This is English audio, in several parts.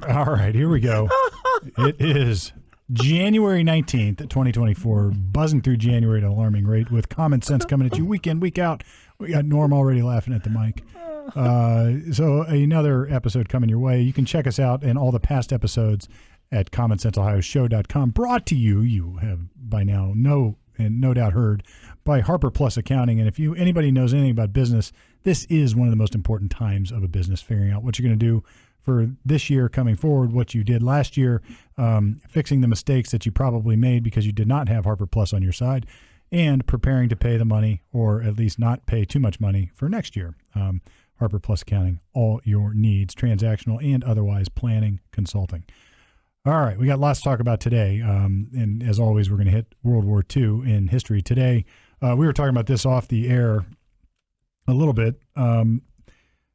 All right, here we go. It is January 19th, 2024, buzzing through January at an alarming rate with common sense coming at you week in, week out. We got Norm already laughing at the mic. So another episode coming your way. You can check us out and all the past episodes at commonsenseohioshow.com. Brought to you, you have by now no doubt heard, by Harper Plus Accounting. And if anybody knows anything about business, this is one of the most important times of a business, figuring out what you're going to do for this year coming forward, what you did last year, fixing the mistakes that you probably made because you did not have Harper Plus on your side, and preparing to pay the money, or at least not pay too much money for next year. Harper Plus Accounting, all your needs, transactional and otherwise, planning, consulting. All right, we got lots to talk about today. And as always, we're going to hit World War II in history today. We were talking about this off the air a little bit.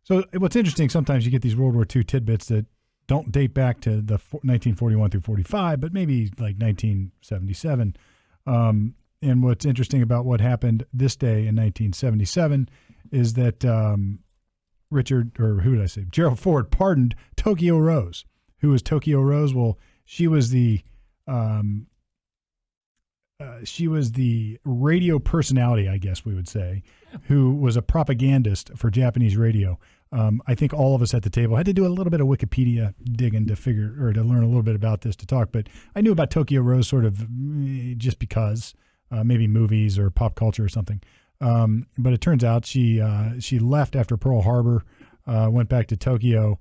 So what's interesting, sometimes you get these World War II tidbits that don't date back to the 1941 through 45, but maybe like 1977. And what's interesting about what happened this day in 1977 is that Gerald Ford pardoned Tokyo Rose. Who was Tokyo Rose? Well, she was the radio personality, I guess we would say, who was a propagandist for Japanese radio. I think all of us at the table had to do a little bit of Wikipedia digging to learn a little bit about this to talk. But I knew about Tokyo Rose sort of just because, maybe movies or pop culture or something. But it turns out she left after Pearl Harbor, went back to Tokyo,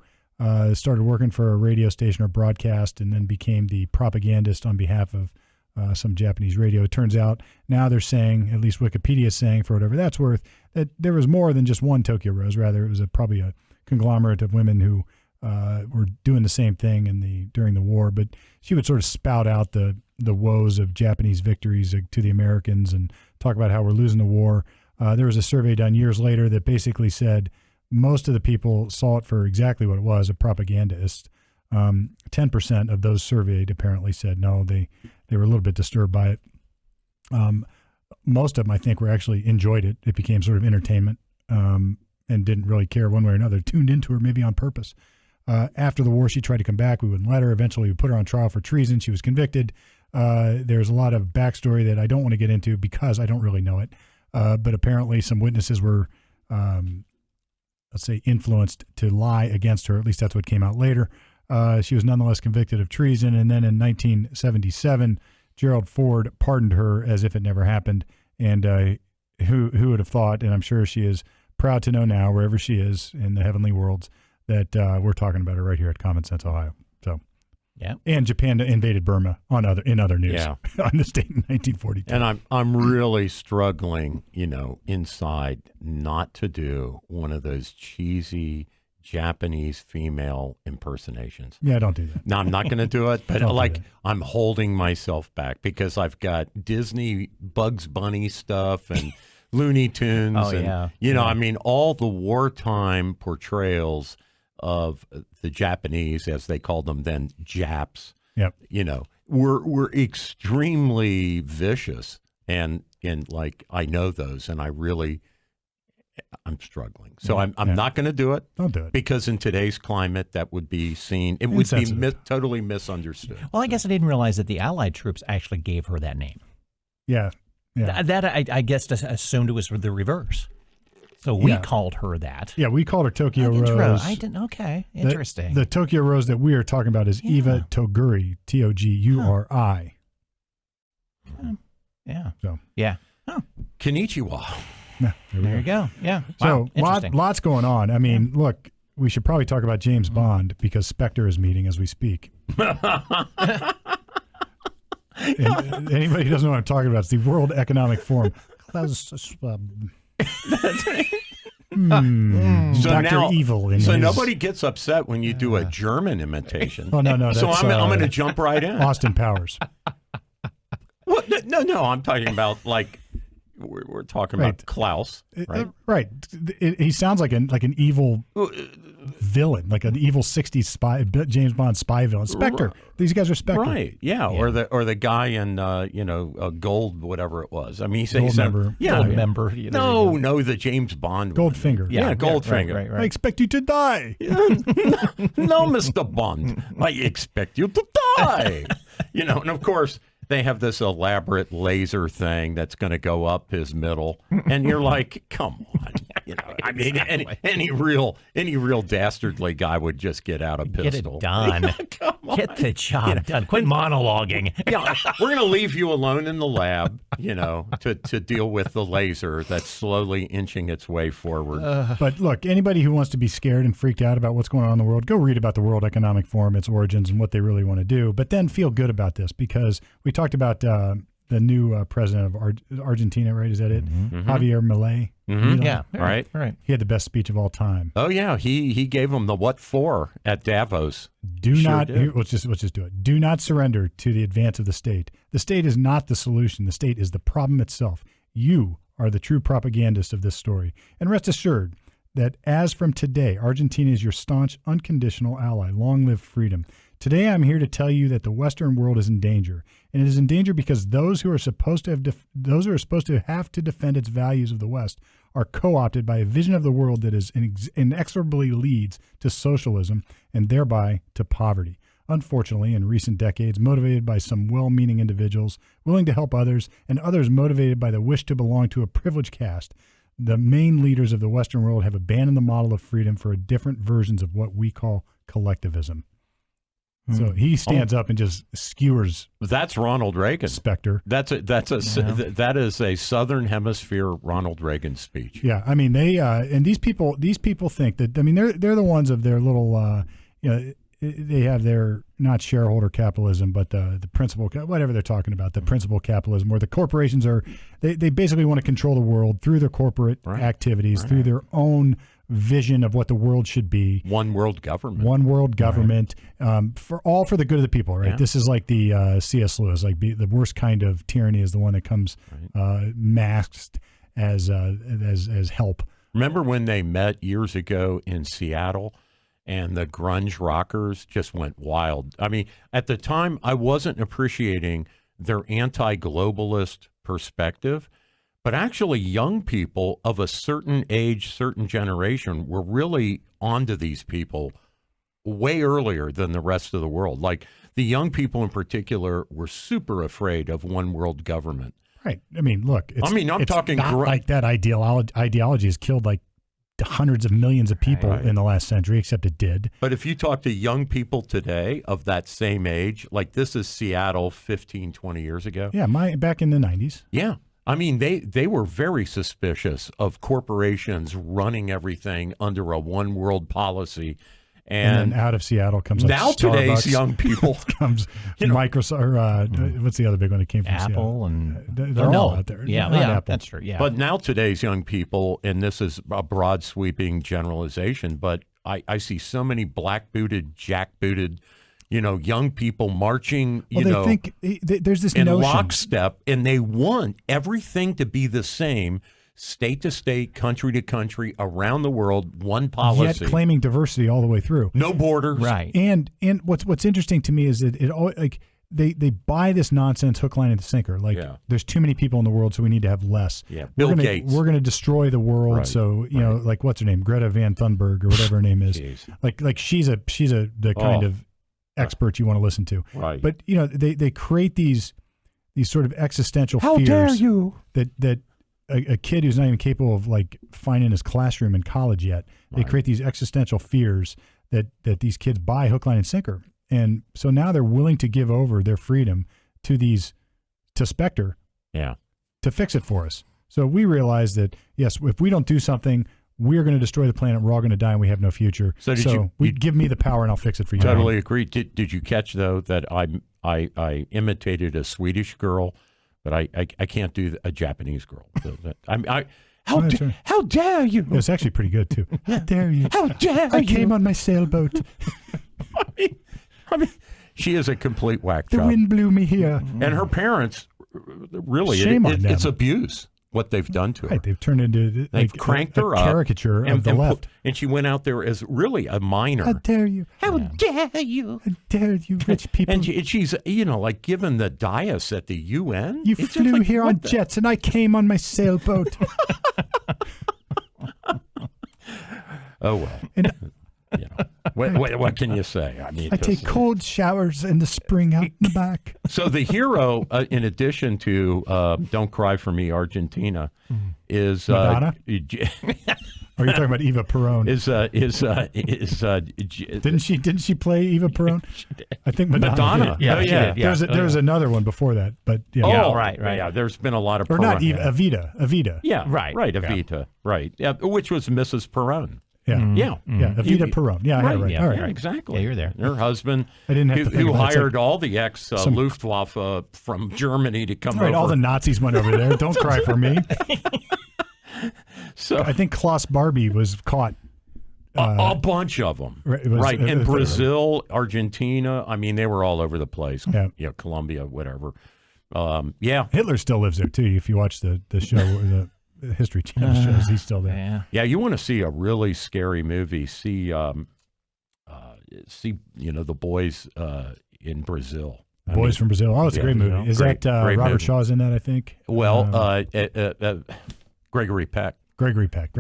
started working for a radio station or broadcast, and then became the propagandist on behalf of some Japanese radio. It turns out now they're saying, at least Wikipedia is saying, for whatever that's worth, that there was more than just one Tokyo Rose. Rather, it was probably a conglomerate of women who were doing the same thing during the war. But she would sort of spout out the woes of Japanese victories to the Americans and talk about how we're losing the war. There was a survey done years later that basically said most of the people saw it for exactly what it was, a propagandist. 10% of those surveyed apparently said no, they were a little bit disturbed by it. Most of them, I think, actually enjoyed it. It became sort of entertainment, and didn't really care one way or another, tuned into her maybe on purpose. After the war, she tried to come back. We wouldn't let her. Eventually, we put her on trial for treason. She was convicted. There's a lot of backstory that I don't want to get into because I don't really know it. But apparently some witnesses were, let's say, influenced to lie against her. At least that's what came out later. She was nonetheless convicted of treason. And then in 1977, Gerald Ford pardoned her as if it never happened. And who would have thought, and I'm sure she is proud to know now, wherever she is in the heavenly worlds, that we're talking about her right here at Common Sense, Ohio. So, yeah. And Japan invaded Burma in other news on this date in 1942. And I'm really struggling, inside not to do one of those cheesy Japanese female impersonations. Yeah, don't do that. No, I'm not going to do it, but I'm holding myself back because I've got Disney Bugs Bunny stuff and Looney Tunes. Oh, and, I mean, all the wartime portrayals of the Japanese, as they called them then, Japs. Yep. Were extremely vicious, and I know those, and I'm struggling. So I'm not going to do it. Don't do it. Because in today's climate, that would be seen, it would be totally misunderstood. Well, I guess I didn't realize that the Allied troops actually gave her that name. Yeah. Yeah. That I guess assumed it was the reverse. So we called her that. Yeah, we called her Tokyo Rose. I didn't. Okay, interesting. The Tokyo Rose that we are talking about is Eva Toguri, Toguri. Yeah. So. Yeah. Huh. Konnichiwa. Yeah, there you go. Yeah. Wow. So lots going on. I mean, look, we should probably talk about James Bond because Spectre is meeting as we speak. And anybody who doesn't know what I'm talking about, it's the World Economic Forum. Dr. Evil. So nobody gets upset when you do a German imitation. Oh, no. So I'm going to jump right in. Austin Powers. Well, no, I'm talking about we're talking about Klaus, right? Right. He sounds like an evil villain, like an evil 60s spy, James Bond spy villain. Spectre. These guys are Spectre. Right. Yeah. Or the guy in Gold, whatever it was. I mean, he's Goldmember. Goldmember. No, the James Bond one. Goldfinger. Yeah, Goldfinger. Right. I expect you to die. No, Mr. Bond. I expect you to die. And of course they have this elaborate laser thing that's going to go up his middle, and you're like, come on. I mean, any real dastardly guy would just get out a pistol. Get it done. Come on. Get the job done. Quit monologuing. Yeah, we're going to leave you alone in the lab, to deal with the laser that's slowly inching its way forward. But look, anybody who wants to be scared and freaked out about what's going on in the world, go read about the World Economic Forum, its origins, and what they really want to do. But then feel good about this, because we talked about the new president of Argentina, right? Is that it? Mm-hmm. Javier Millet. Mm-hmm. Yeah. Right. He had the best speech of all time. Oh yeah, he gave him the what for at Davos. Let's just do it. Do not surrender to the advance of the state. The state is not the solution. The state is the problem itself. You are the true propagandist of this story. And rest assured that as from today, Argentina is your staunch, unconditional ally. Long live freedom. Today, I'm here to tell you that the Western world is in danger, and it is in danger because those who are supposed to have to defend its values of the West are co-opted by a vision of the world that is inexorably leads to socialism and thereby to poverty. Unfortunately, in recent decades, motivated by some well-meaning individuals willing to help others, and others motivated by the wish to belong to a privileged caste, the main leaders of the Western world have abandoned the model of freedom for different versions of what we call collectivism. So he stands up and just skewers. That's Ronald Reagan. Spectre. That is a Southern Hemisphere Ronald Reagan speech. Yeah, I mean they and these people think that, I mean, they're the ones of their little they have their, not shareholder capitalism, but the principal, whatever they're talking about, the principal capitalism, where the corporations are, they basically want to control the world through their corporate activities, through their own vision of what the world should be. One world government. For the good of the people, right? Yeah. This is like the C.S. Lewis, like the worst kind of tyranny is the one that comes masked as help. Remember when they met years ago in Seattle? And the grunge rockers just went wild. I mean, at the time, I wasn't appreciating their anti-globalist perspective, but actually young people of a certain age, certain generation were really onto these people way earlier than the rest of the world. Like the young people in particular were super afraid of one world government. Right. I mean, look, I'm talking not like that ideology has killed like hundreds of millions of people in the last century, except it did. But if you talk to young people today of that same age, like this is Seattle 15, 20 years ago. Yeah, back in the 90s. Yeah. I mean, they were very suspicious of corporations running everything under a one world policy. And then out of Seattle comes like now Starbucks. Today's young people comes Microsoft, or what's the other big one that came from Apple Seattle? And they're all out there. Yeah, Apple. That's true. Yeah, but now today's young people, and this is a broad sweeping generalization, but I see so many black booted, jack booted, young people marching. They think there's this in notion. lockstep, and they want everything to be the same. State to state, country to country, around the world, one policy. Yet claiming diversity all the way through. No borders. Right. And what's interesting to me is that it all like they buy this nonsense hook, line, and sinker. Like there's too many people in the world, so we need to have less. Yeah. Bill Gates. We're gonna destroy the world. Right. So like what's her name, Greta Van Thunberg or whatever her name is. Jeez. Like she's the kind of expert you want to listen to. Right. But they create these sort of existential How fears. How dare you? That a kid who's not even capable of like finding his classroom in college yet. They create these existential fears that these kids buy hook, line, and sinker. And so now they're willing to give over their freedom to Spectre to fix it for us. So we realize that, yes, if we don't do something, we're going to destroy the planet. We're all going to die and we have no future. So give me the power and I'll fix it for you. Totally agree. Did you catch, though, that I imitated a Swedish girl, but I can't do a Japanese girl. How dare you? It was actually pretty good, too. How dare you? How dare you? I came on my sailboat. I mean, she is a complete whack job. The wind blew me here. And her parents, really, Shame on them. it's abuse. what they've done to her. Right, they've turned into They've cranked her up, caricature of the left. And she went out there as really a minor. How dare you? How dare you? How dare you, rich people? And she's, like given the dais at the UN. You flew like, here on jets, and I came on my sailboat. Oh, well. And what can you say? I mean, I take cold showers in the spring out in the back. So the hero, in addition to "Don't Cry for Me, Argentina," is Madonna. Or are you talking about Eva Perón? Didn't she play Eva Perón? I think Madonna. Yeah. There was another one before that, but yeah. Oh, right. Yeah, there's been a lot of or Perón. not Eva, Evita. Yeah, right, Evita, right. Yeah, which was Mrs. Perón. Yeah, Evita Perón. Yeah, I had it right. Yeah, all right. yeah, exactly. Yeah, you're there. Her husband, I didn't have to think who about it. hired all the ex-Luftwaffe from Germany to come All right, over. all the Nazis went over there. Don't cry for me. So I think Klaus Barbie was caught. A bunch of them. Right. In Brazil, Argentina. I mean, they were all over the place. Yeah. Colombia, whatever. Hitler still lives there, too. If you watch the show, the History Channel shows, he's still there. Yeah, you want to see a really scary movie. See the boys in Brazil. Boys from Brazil. Oh, it's a great movie. Is that Robert Shaw's in that, I think? Well, Gregory Peck. Gregory Peck.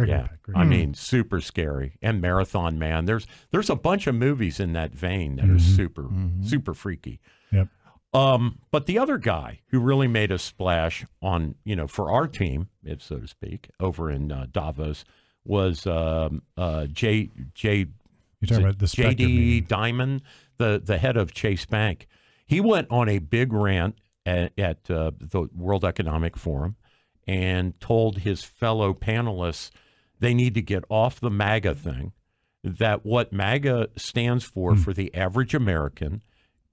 I mean, super scary. And Marathon Man. There's a bunch of movies in that vein that are super freaky. Yep. But the other guy who really made a splash on, for our team, if so to speak, over in Davos was You're talking about the J.D. Dimon, the head of Chase Bank. He went on a big rant at the World Economic Forum and told his fellow panelists they need to get off the MAGA thing, that what MAGA stands for the average American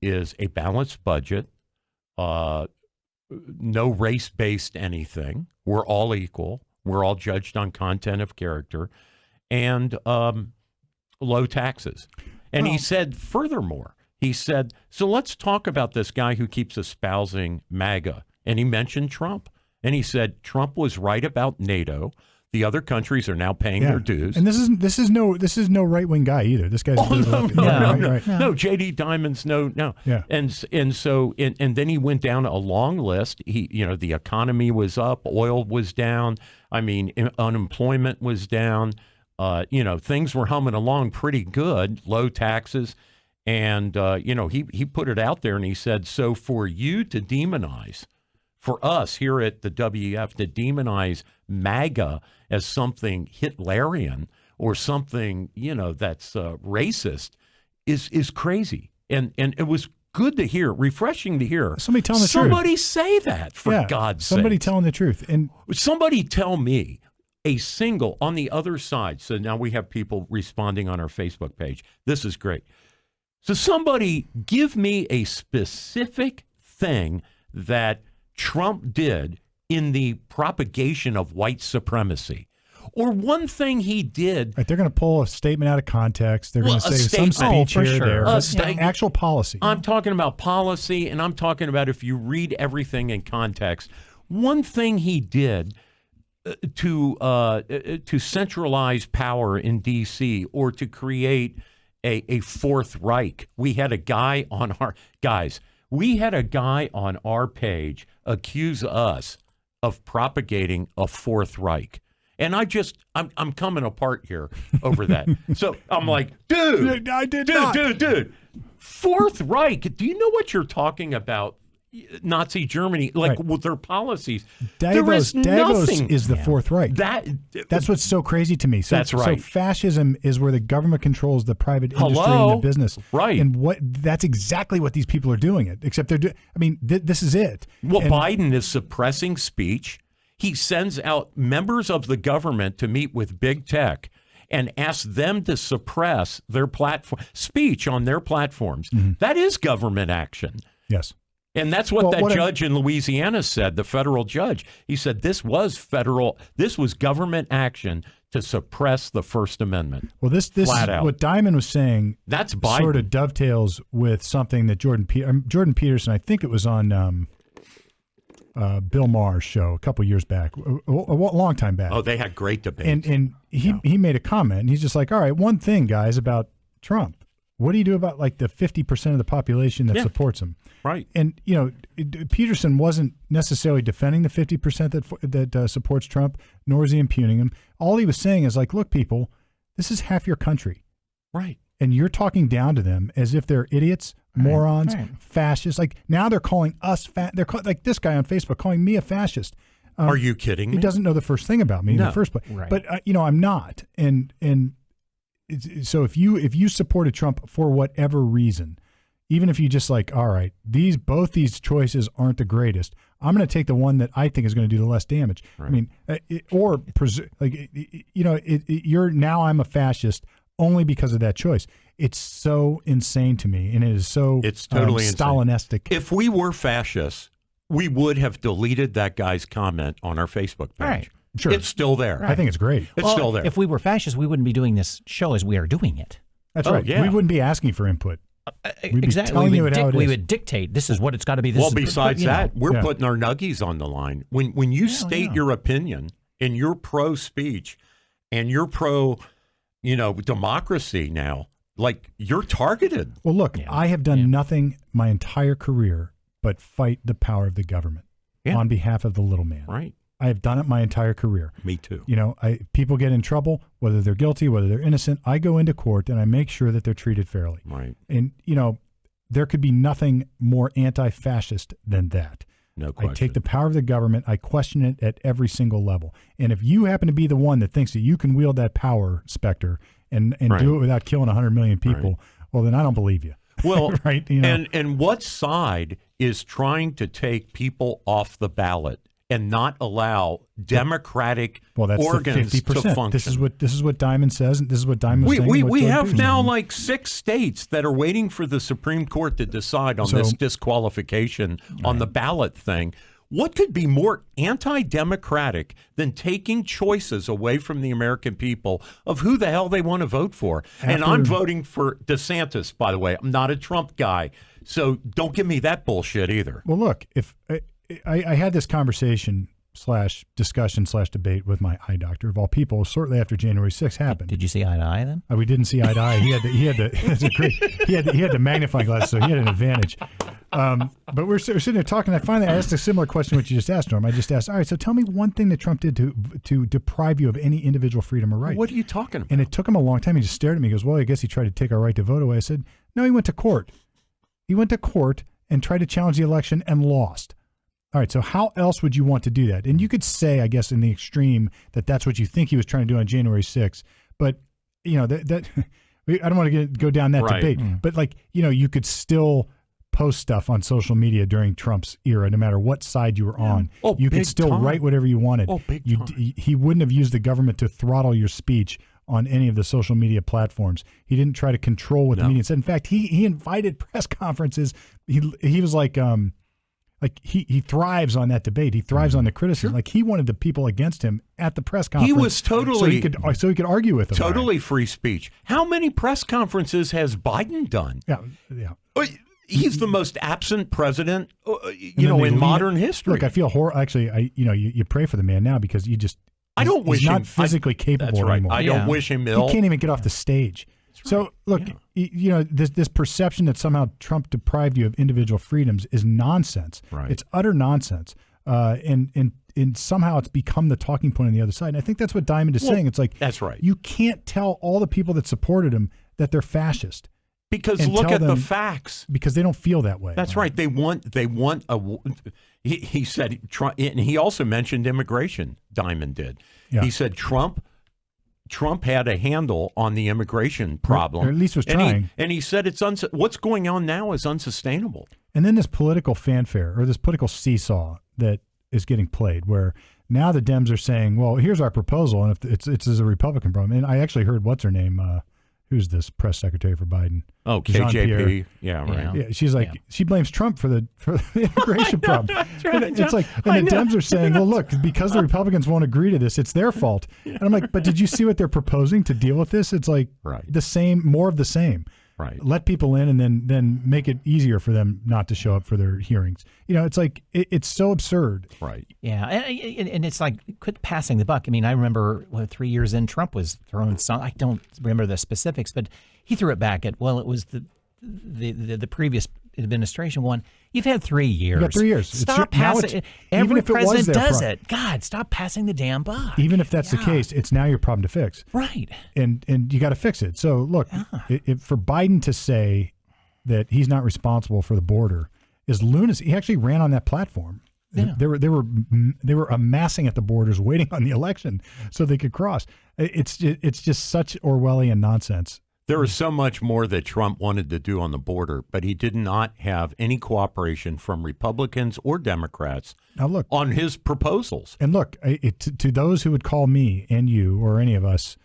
is a balanced budget, no race-based anything. We're all equal. We're all judged on content of character, and low taxes. And he said, furthermore, so let's talk about this guy who keeps espousing MAGA. And he mentioned Trump. And he said Trump was right about NATO. The other countries are now paying their dues. And this is no right-wing guy either. This guy's no. J.D. Dimon's no. Yeah. And then he went down a long list. The economy was up, oil was down. I mean, unemployment was down. Things were humming along pretty good, low taxes. And, he put it out there and he said, so for you to demonize, for us here at the WEF to demonize MAGA as something Hitlerian or something, that's racist is crazy. And it was good to hear, refreshing to hear. Somebody telling the truth. Somebody say that, for God's sake. Somebody telling the truth. And somebody tell me a single on the other side. So now we have people responding on our Facebook page. This is great. So somebody give me a specific thing that Trump did in the propagation of white supremacy, or one thing he did. Right, they're going to pull a statement out of context. They're going to say some speech here or there. Actual policy. I'm talking about policy, and I'm talking about if you read everything in context. One thing he did to centralize power in D.C. or to create a Fourth Reich. We had a guy on our page accuse us of propagating a Fourth Reich. And I'm coming apart here over that. So I'm like, dude, I did not. Dude, Fourth Reich. Do you know what you're talking about? Nazi Germany, with their policies. Davos is the Fourth Reich. That's what's so crazy to me. So, that's right. So fascism is where the government controls the private industry and the business. Right. And that's exactly what these people are doing it. Except they're doing. I mean, this is it. Well, Biden is suppressing speech. He sends out members of the government to meet with big tech and ask them to suppress their speech on their platforms. Mm-hmm. That is government action. Yes. And that's what judge in Louisiana said, the federal judge. He said this was government action to suppress the First Amendment. Well, this flat out. What Dimon was saying. That's Biden. Sort of dovetails with something that Jordan Peterson, I think it was on Bill Maher's show a couple years back, a long time back. Oh, they had great debates. And he made a comment, and he's just like, all right, one thing, guys, about Trump. What do you do about like the 50% of the population that supports him? Right. And, Peterson wasn't necessarily defending the 50% that supports Trump, nor is he impugning him. All he was saying is like, look, people, this is half your country. Right. And you're talking down to them as if they're idiots, morons, fascists. Like now they're calling us they're like this guy on Facebook calling me a fascist. Are you kidding me? He doesn't know the first thing about me in the first place. Right. But, I'm not. And so if you supported Trump for whatever reason, even if you just like, all right, both these choices aren't the greatest, I'm going to take the one that I think is going to do the less damage. Right. I mean, you're now I'm a fascist only because of that choice. It's so insane to me, and it is so it's totally Stalinistic. If we were fascists, we would have deleted that guy's comment on our Facebook page. Right. Sure. It's still there. I think it's great. It's still there. If we were fascists, we wouldn't be doing this show as we are doing it. That's right. Yeah. We wouldn't be asking for input. We'd be Exactly. telling you how it We is. would dictate, this is what it's got to be. Well, besides that, we're Yeah. putting our nuggies on the line. When you state your opinion and you're pro-speech and you're pro-democracy now, like you're targeted. Well, look, I have done nothing my entire career but fight the power of the government on behalf of the little man. Right. I have done it my entire career. Me too. People get in trouble, whether they're guilty, whether they're innocent. I go into court and I make sure that they're treated fairly. Right. And, there could be nothing more anti-fascist than that. No question. I take the power of the government. I question it at every single level. And if you happen to be the one that thinks that you can wield that power specter and do it without killing 100 million people, well, then I don't believe you. Well, right. And what side is trying to take people off the ballot and not allow democratic organs the 50%. to function? This is what Dimon says, and this is what Dimon was saying. We have now like 6 states that are waiting for the Supreme Court to decide on this disqualification on the ballot thing. What could be more anti-democratic than taking choices away from the American people of who the hell they want to vote for? And I'm voting for DeSantis, by the way. I'm not a Trump guy, so don't give me that bullshit either. Well, look, if I had this conversation /discussion/debate with my eye doctor of all people shortly after January 6th happened. Did you see eye to eye then? We didn't see eye to eye. He had the magnifying glass, so he had an advantage. But we're sitting there talking. I asked a similar question which you just asked, Norm. I just asked, all right, so tell me one thing that Trump did to deprive you of any individual freedom or right. What are you talking about? And it took him a long time. He just stared at me. He goes, well, I guess he tried to take our right to vote away. I said, no, he went to court. He went to court and tried to challenge the election and lost. All right, so how else would you want to do that? And you could say, I guess, in the extreme that that's what you think he was trying to do on January 6th. But, that I don't want to go down that debate. But, you could still post stuff on social media during Trump's era, no matter what side you were on. Oh, you could still write whatever you wanted. Oh, big time. He wouldn't have used the government to throttle your speech on any of the social media platforms. He didn't try to control what the media said. In fact, he invited press conferences. He was like he thrives on that debate. He thrives on the criticism. Sure. Like he wanted the people against him at the press conference. He was totally so he could argue with them. Totally free speech. How many press conferences has Biden done? Yeah. He's the most absent president, in modern history. Look, I feel horrible. Actually, you pray for the man now because you just. I don't wish he's him not physically capable that's right. anymore. I don't wish him ill. He can't even get off the stage. Right. So look, this perception that somehow Trump deprived you of individual freedoms is nonsense. Right. It's utter nonsense. And somehow it's become the talking point on the other side. And I think that's what Dimon is saying. It's like that's right. You can't tell all the people that supported him that they're fascist. Because look at the facts. Because they don't feel that way. That's right. They want a. He said, and he also mentioned immigration. Dimon did. Yeah. He said Trump had a handle on the immigration problem, or at least was trying. And he said what's going on now is unsustainable. And then this political fanfare or this political seesaw that is getting played, where now the Dems are saying, "Well, here's our proposal," and if it's a Republican problem. And I actually heard what's her name. Who's this press secretary for Biden? Oh, KJP. Yeah, right. Yeah, she's like, she blames Trump for the immigration problem. Right. It's like, and the Dems are saying, well, look, because the Republicans won't agree to this, it's their fault. And I'm like, but did you see what they're proposing to deal with this? It's like the same, more of the same. Right. Let people in and then make it easier for them not to show up for their hearings. It's like it's so absurd. Right. Yeah, and it's like quit passing the buck. I mean, I remember 3 years in, Trump was throwing some. I don't remember the specifics, but he threw it back at it was the previous administration one. You've had 3 years. You got 3 years. Stop passing. Every president does it. God, stop passing the damn buck. Even if that's the case, it's now your problem to fix. Right. And you got to fix it. So look, for Biden to say that he's not responsible for the border is lunacy. He actually ran on that platform. Yeah. They were amassing at the borders, waiting on the election so they could cross. It's just such Orwellian nonsense. There was so much more that Trump wanted to do on the border, but he did not have any cooperation from Republicans or Democrats on his proposals. And look, to those who would call me and you or any of us,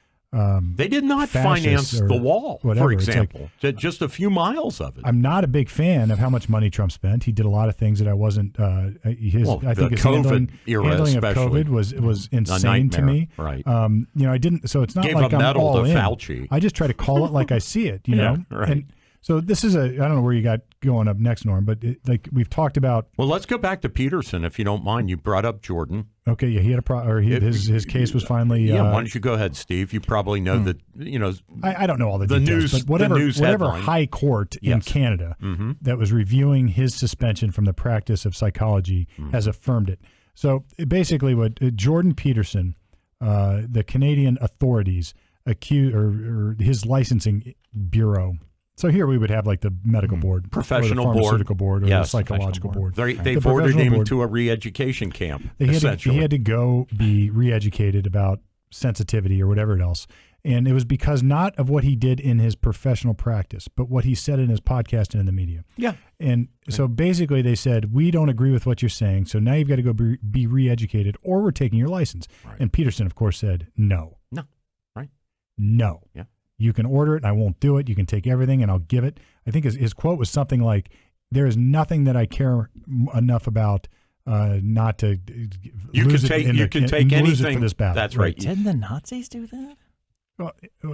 they did not finance the wall, for example, just a few miles of it. I'm not a big fan of how much money Trump spent. He did a lot of things that I wasn't. I think his handling of COVID was insane to me. Right. I didn't. So it's not Gave like a medal I'm all to in. Fauci. I just try to call it like I see it. Yeah, right. And so this is I don't know where you got going up next, Norm, but like we've talked about. Well, let's go back to Peterson, if you don't mind. You brought up Jordan. Okay, yeah, he had his case was finally. Yeah, why don't you go ahead, Steve? You probably know that. I don't know all the details, but whatever high court in Canada that was reviewing his suspension from the practice of psychology has affirmed it. So basically, what Jordan Peterson, the Canadian authorities accused or his licensing bureau. So here we would have like the medical board, professional or the pharmaceutical board, or the psychological board. They ordered him to a re-education camp. He had to go be re-educated about sensitivity or whatever else. And it was because not of what he did in his professional practice, but what he said in his podcast and in the media. Yeah. And so basically they said, we don't agree with what you're saying, so now you've got to go be re-educated or we're taking your license. Right. And Peterson, of course, said no. No. Right. No. Yeah. You can order it and I won't do it. You can take everything and I'll give it. I think his quote was something like, there is nothing that I care enough about not to lose it anything for this battle. That's right. Didn't the Nazis do that?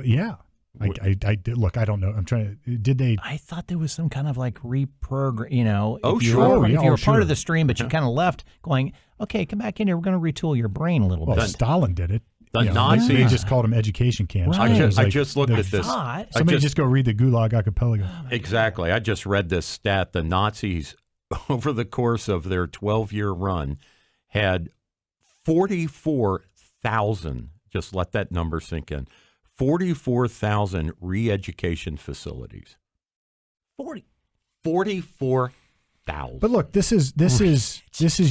Yeah. I did. Look, I don't know. I'm trying to. Did they? I thought there was some kind of like reprogram. Oh, if sure. If you were part of the stream, but you kind of left, going, okay, come back in here. We're going to retool your brain a little bit. Stalin did it. The Nazis. They just called them education camps. Right. I just looked at this. Somebody just go read the Gulag Archipelago. Exactly. I just read this stat. The Nazis, over the course of their 12-year run, had 44,000. Just let that number sink in. 44,000 re-education facilities. 44,000. But look, this is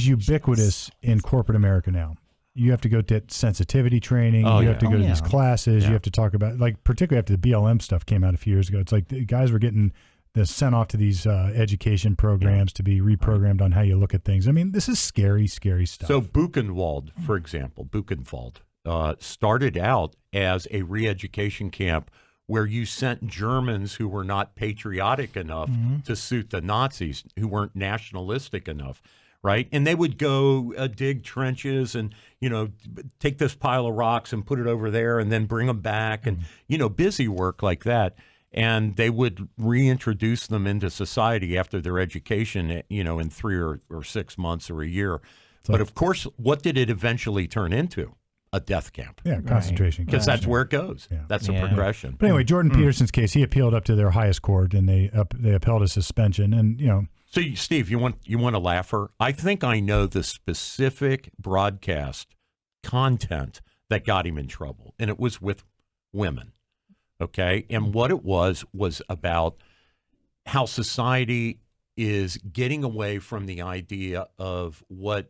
ubiquitous in corporate America now. You have to go to sensitivity training. You have to go to these classes. You have to talk about, like, particularly after the BLM stuff came out a few years ago. It's like the guys were getting sent off to these education programs to be reprogrammed on how you look at things. I mean, this is scary, scary stuff. So Buchenwald, for example, started out as a re-education camp where you sent Germans who were not patriotic enough to suit the Nazis, who weren't nationalistic enough. Right. And they would go dig trenches and, take this pile of rocks and put it over there and then bring them back and, busy work like that. And they would reintroduce them into society after their education, in 3 or 6 months or a year. But of course, what did it eventually turn into? A death camp. Yeah, concentration camp. Because that's where it goes. Yeah. That's the progression. But anyway, Jordan Peterson's case, he appealed up to their highest court and they upheld his suspension. And, So, Steve, you want a laugher? I think I know the specific broadcast content that got him in trouble, and it was with women, okay? And what it was about how society is getting away from the idea of what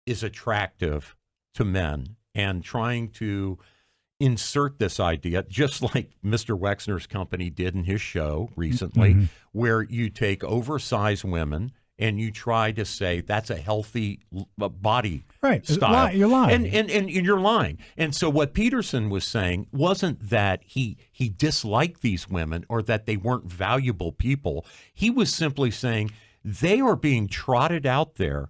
is attractive to men and trying to insert this idea, just like Mr. Wexner's company did in his show recently, where you take oversized women and you try to say that's a healthy body style. You're lying. And you're lying. And so what Peterson was saying wasn't that he disliked these women or that they weren't valuable people. He was simply saying they are being trotted out there,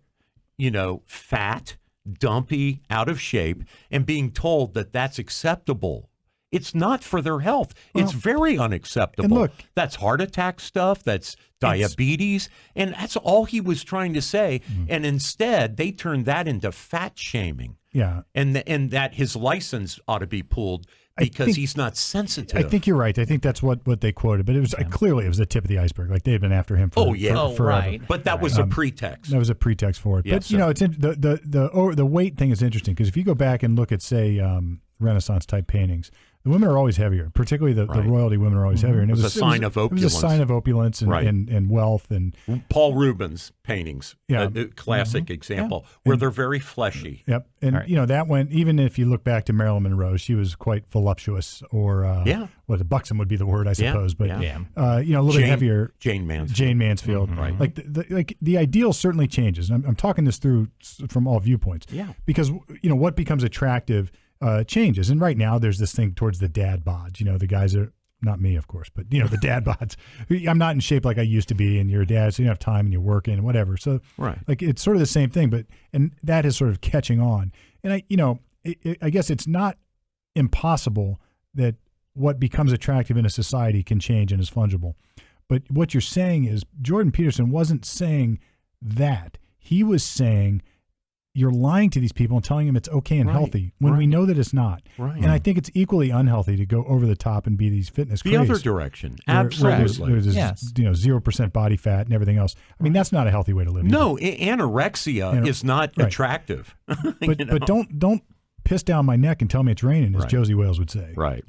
fat, dumpy, out of shape, and being told that that's acceptable. It's not for their health. It's very unacceptable. And look, that's heart attack stuff. That's diabetes. And that's all he was trying to say. And instead, they turned that into fat shaming. Yeah. And that his license ought to be pulled because he's not sensitive. I think you're right. I think that's what they quoted. But it was clearly it was the tip of the iceberg. Like they'd been after him for forever. Right. But that was a pretext. That was a pretext for it. Yes, but, it's the weight thing is interesting because if you go back and look at, say, Renaissance-type paintings, the women are always heavier, particularly the royalty women are always heavier. And it was a sign of opulence. It was a sign of opulence and wealth. And Paul Rubens' paintings, a classic example, where they're very fleshy. Yep. And, that went, even if you look back to Marilyn Monroe, she was quite voluptuous or, buxom would be the word, I suppose. But, a little bit heavier. Jane Mansfield. Jane Mansfield. Right. Like the ideal certainly changes. And I'm talking this through from all viewpoints. Yeah. Because, what becomes attractive changes. And right now there's this thing towards the dad bods. The guys are, not me, of course, but, the dad bods. I'm not in shape like I used to be, and you're a dad, so you have time and you're working and whatever. So, like, it's sort of the same thing, and that is sort of catching on. And I guess it's not impossible that what becomes attractive in a society can change and is fungible. But what you're saying is Jordan Peterson wasn't saying that. He was saying you're lying to these people and telling them it's okay and healthy when we know that it's not. Right. And I think it's equally unhealthy to go over the top and be these fitness craze. The other direction. Absolutely. There's 0% body fat and everything else. I mean, that's not a healthy way to live. No, anorexia is not attractive. But don't piss down my neck and tell me it's raining, as Josie Wales would say. Right.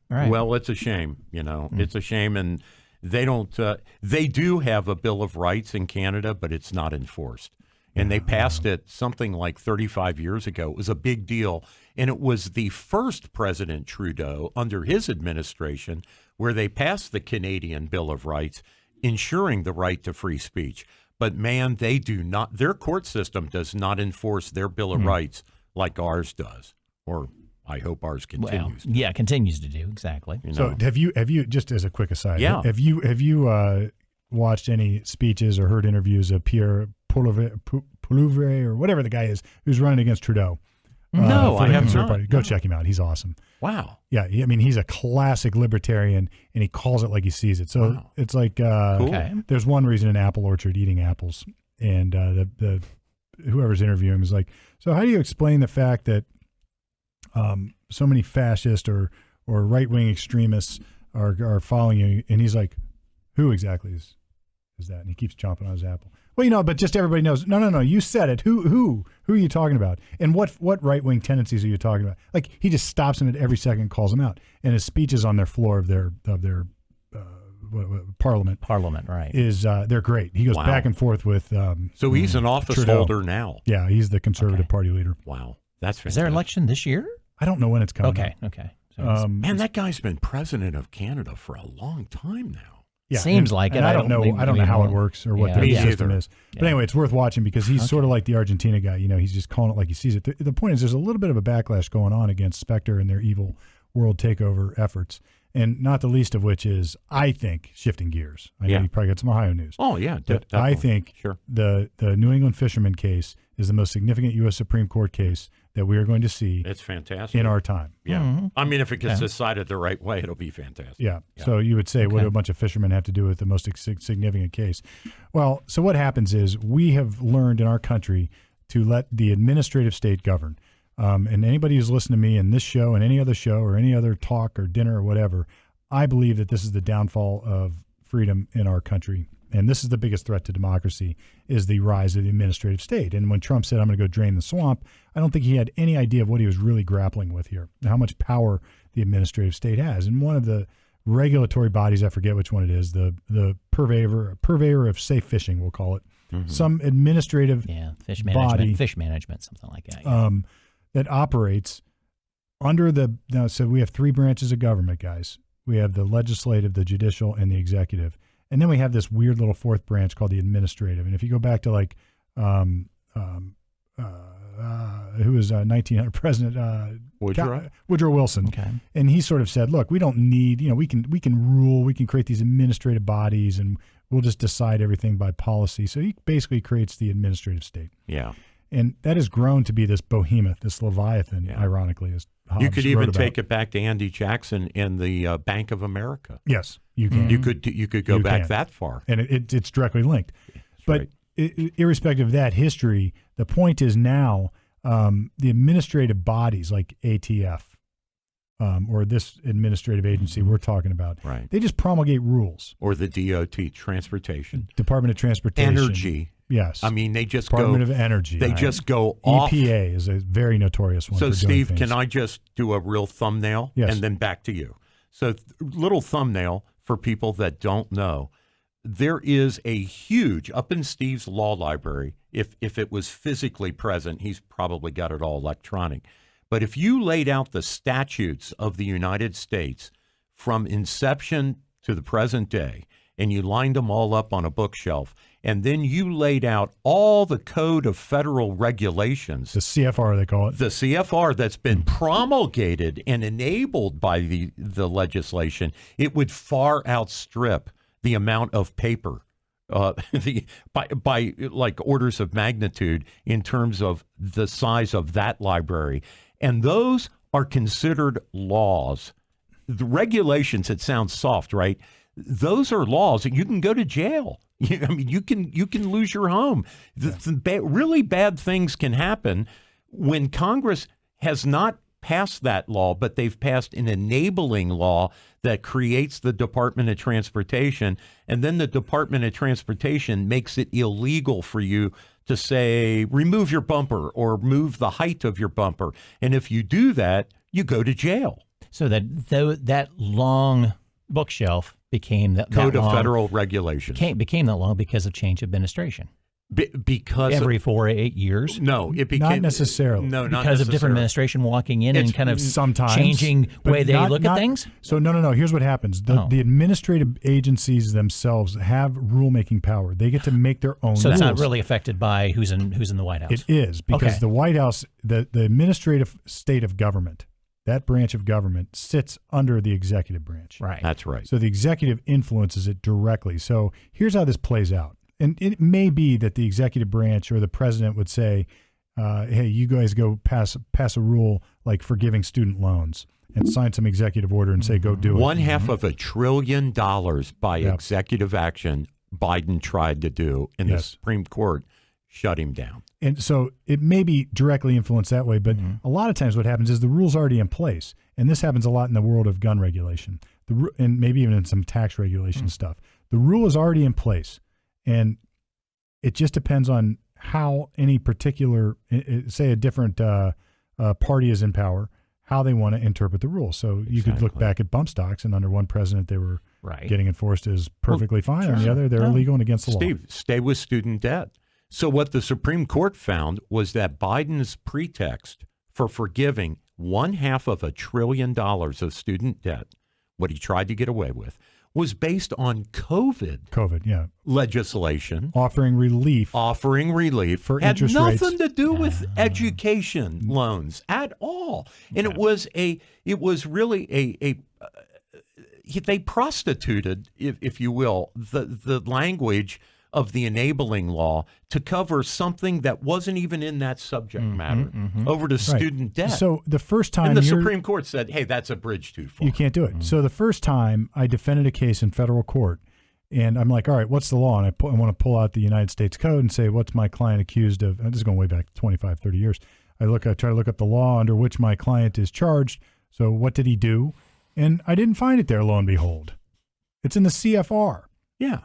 Well, it's a shame, It's a shame, and they don't. They do have a Bill of Rights in Canada, but it's not enforced. And they passed it something like 35 years ago. It was a big deal. And it was the first President Trudeau under his administration where they passed the Canadian Bill of Rights, ensuring the right to free speech. But, man, they do not. Their court system does not enforce their Bill of Rights like ours does. Or I hope ours continues. Well, continues to do, exactly. So have you, just as a quick aside, have you watched any speeches or heard interviews of Pierre Poilievre or whatever the guy is who's running against Trudeau? No, I haven't. Party. Go check him out. He's awesome. Wow. Yeah, I mean, he's a classic libertarian, and he calls it like he sees it. So it's like there's one reason an apple orchard eating apples, and the whoever's interviewing him is like, so how do you explain the fact that so many fascist or right-wing extremists are following you? And he's like, who exactly is that? And he keeps chomping on his apple. Well, but just everybody knows. No. You said it. Who are you talking about? And what right wing tendencies are you talking about? Like, he just stops them at every second, and calls them out. And his speeches on their floor of their parliament. Parliament, right? Is they're great. He goes back and forth with. So he's an office Trudeau. holder now. Yeah, he's the Conservative Party leader. Wow, that's fantastic. Is there an election this year? I don't know when it's coming. Okay. So man, that guy's been president of Canada for a long time now. Yeah, seems like it. I don't know how it works or what the system is. Yeah. But anyway, it's worth watching because he's sort of like the Argentina guy. He's just calling it like he sees it. The point is, there's a little bit of a backlash going on against Spectre and their evil world takeover efforts, and not the least of which is, I think, shifting gears. I know you probably got some Ohio news. Oh yeah, I think the New England fisherman case is the most significant U.S. Supreme Court case that we are going to see. It's fantastic in our time. Yeah, mm-hmm. I mean, if it gets decided the right way, it'll be fantastic. Yeah. So you would say, what do a bunch of fishermen have to do with the most significant case? Well, so what happens is we have learned in our country to let the administrative state govern. And anybody who's listened to me in this show and any other show or any other talk or dinner or whatever, I believe that this is the downfall of freedom in our country. And this is the biggest threat to democracy, is the rise of the administrative state. And when Trump said, I'm going to go drain the swamp, I don't think he had any idea of what he was really grappling with here, how much power the administrative state has. And one of the regulatory bodies, I forget which one it is, the purveyor of safe fishing, we'll call it, some administrative fish management, something like that. That operates under so we have three branches of government, guys. We have the legislative, the judicial, and the executive. And then we have this weird little fourth branch called the administrative. And if you go back to like, who was 1900 President Woodrow Wilson, and he sort of said, "Look, we don't need, we can rule, we can create these administrative bodies, and we'll just decide everything by policy." So he basically creates the administrative state. Yeah, and that has grown to be this behemoth, this leviathan. Ironically, Hobbes You could wrote even about. take it back to Andy Jackson and the Bank of America. Yes, you can. You could go back that far. And it's directly linked. That's But right. Irrespective of that history, the point is now the administrative bodies like ATF or this administrative agency we're talking about, Right. they just promulgate rules. Or the DOT, Transportation. Department of Transportation. Energy. Yes. I mean, they just Department go. of Energy. They just go off. EPA is a very notorious one. So, for doing Steve, things. can I just do a real thumbnail? Yes. And then back to you. So, little thumbnail for people that don't know. There is a huge, up in Steve's law library, if it was physically present, he's probably got it all electronic. But if you laid out the statutes of the United States from inception to the present day, and you lined them all up on a bookshelf, and then you laid out all the code of federal regulations, the CFR they call it. the CFR that's been promulgated and enabled by the legislation, it would far outstrip the amount of paper by like orders of magnitude in terms of the size of that library. And those are considered laws. The regulations, it sounds soft, right? Those are laws, and you can go to jail. I mean, you can lose your home. Really bad things can happen when Congress has not passed that law, but they've passed an enabling law that creates the Department of Transportation, and then the Department of Transportation makes it illegal for you to say, remove your bumper or move the height of your bumper. And if you do that, you go to jail. So that long bookshelf became that Code of long, Federal Regulations. became that long because of change of administration. Because Every 4 or 8 years. No, it became Not necessarily. No, not Because of different necessarily. administration walking in It's and kind of sometimes changing the but way they not- look not- at things. So no. Here's what happens: the administrative agencies themselves have rulemaking power. They get to make their own. So rules. it's not really affected by who's in the White House. It is because Okay. the White House, the administrative state of government, that branch of government sits under the executive branch. Right. That's right. So the executive influences it directly. So here's how this plays out. And it may be that the executive branch or the president would say, hey, you guys go pass a rule like forgiving student loans and sign some executive order and say, go do it. $1/2 trillion by Yep. executive action Biden tried to do, and the Yes. Supreme Court shut him down. And so it may be directly influenced that way, but a lot of times what happens is the rule's already in place. And this happens a lot in the world of gun regulation, and maybe even in some tax regulation stuff. The rule is already in place. And it just depends on how any particular, say a different party is in power, how they want to interpret the rule. So you could look Exactly. back at bump stocks, and under one president, they were Right. getting enforced as perfectly fine. sure. On the other, they're No. illegal and against the law. Steve, stay with student debt. So what the Supreme Court found was that Biden's pretext for forgiving $1/2 trillion of student debt, what he tried to get away with, was based on COVID yeah. legislation. Offering relief. Offering relief For had interest nothing rates. to do with education loans at all, and it was really they prostituted, if you will, the language of the enabling law to cover something that wasn't even in that subject matter over to student debt. So the first time and the you're- Supreme Court said, "Hey, that's a bridge too far." You can't do it. So the first time I defended a case in federal court, and I'm like, all right, what's the law? And I want to pull out the United States Code and say, what's my client accused of? This is going way back 25, 30 years. I try to look up the law under which my client is charged. So what did he do? And I didn't find it there, lo and behold. It's in the CFR. Yeah,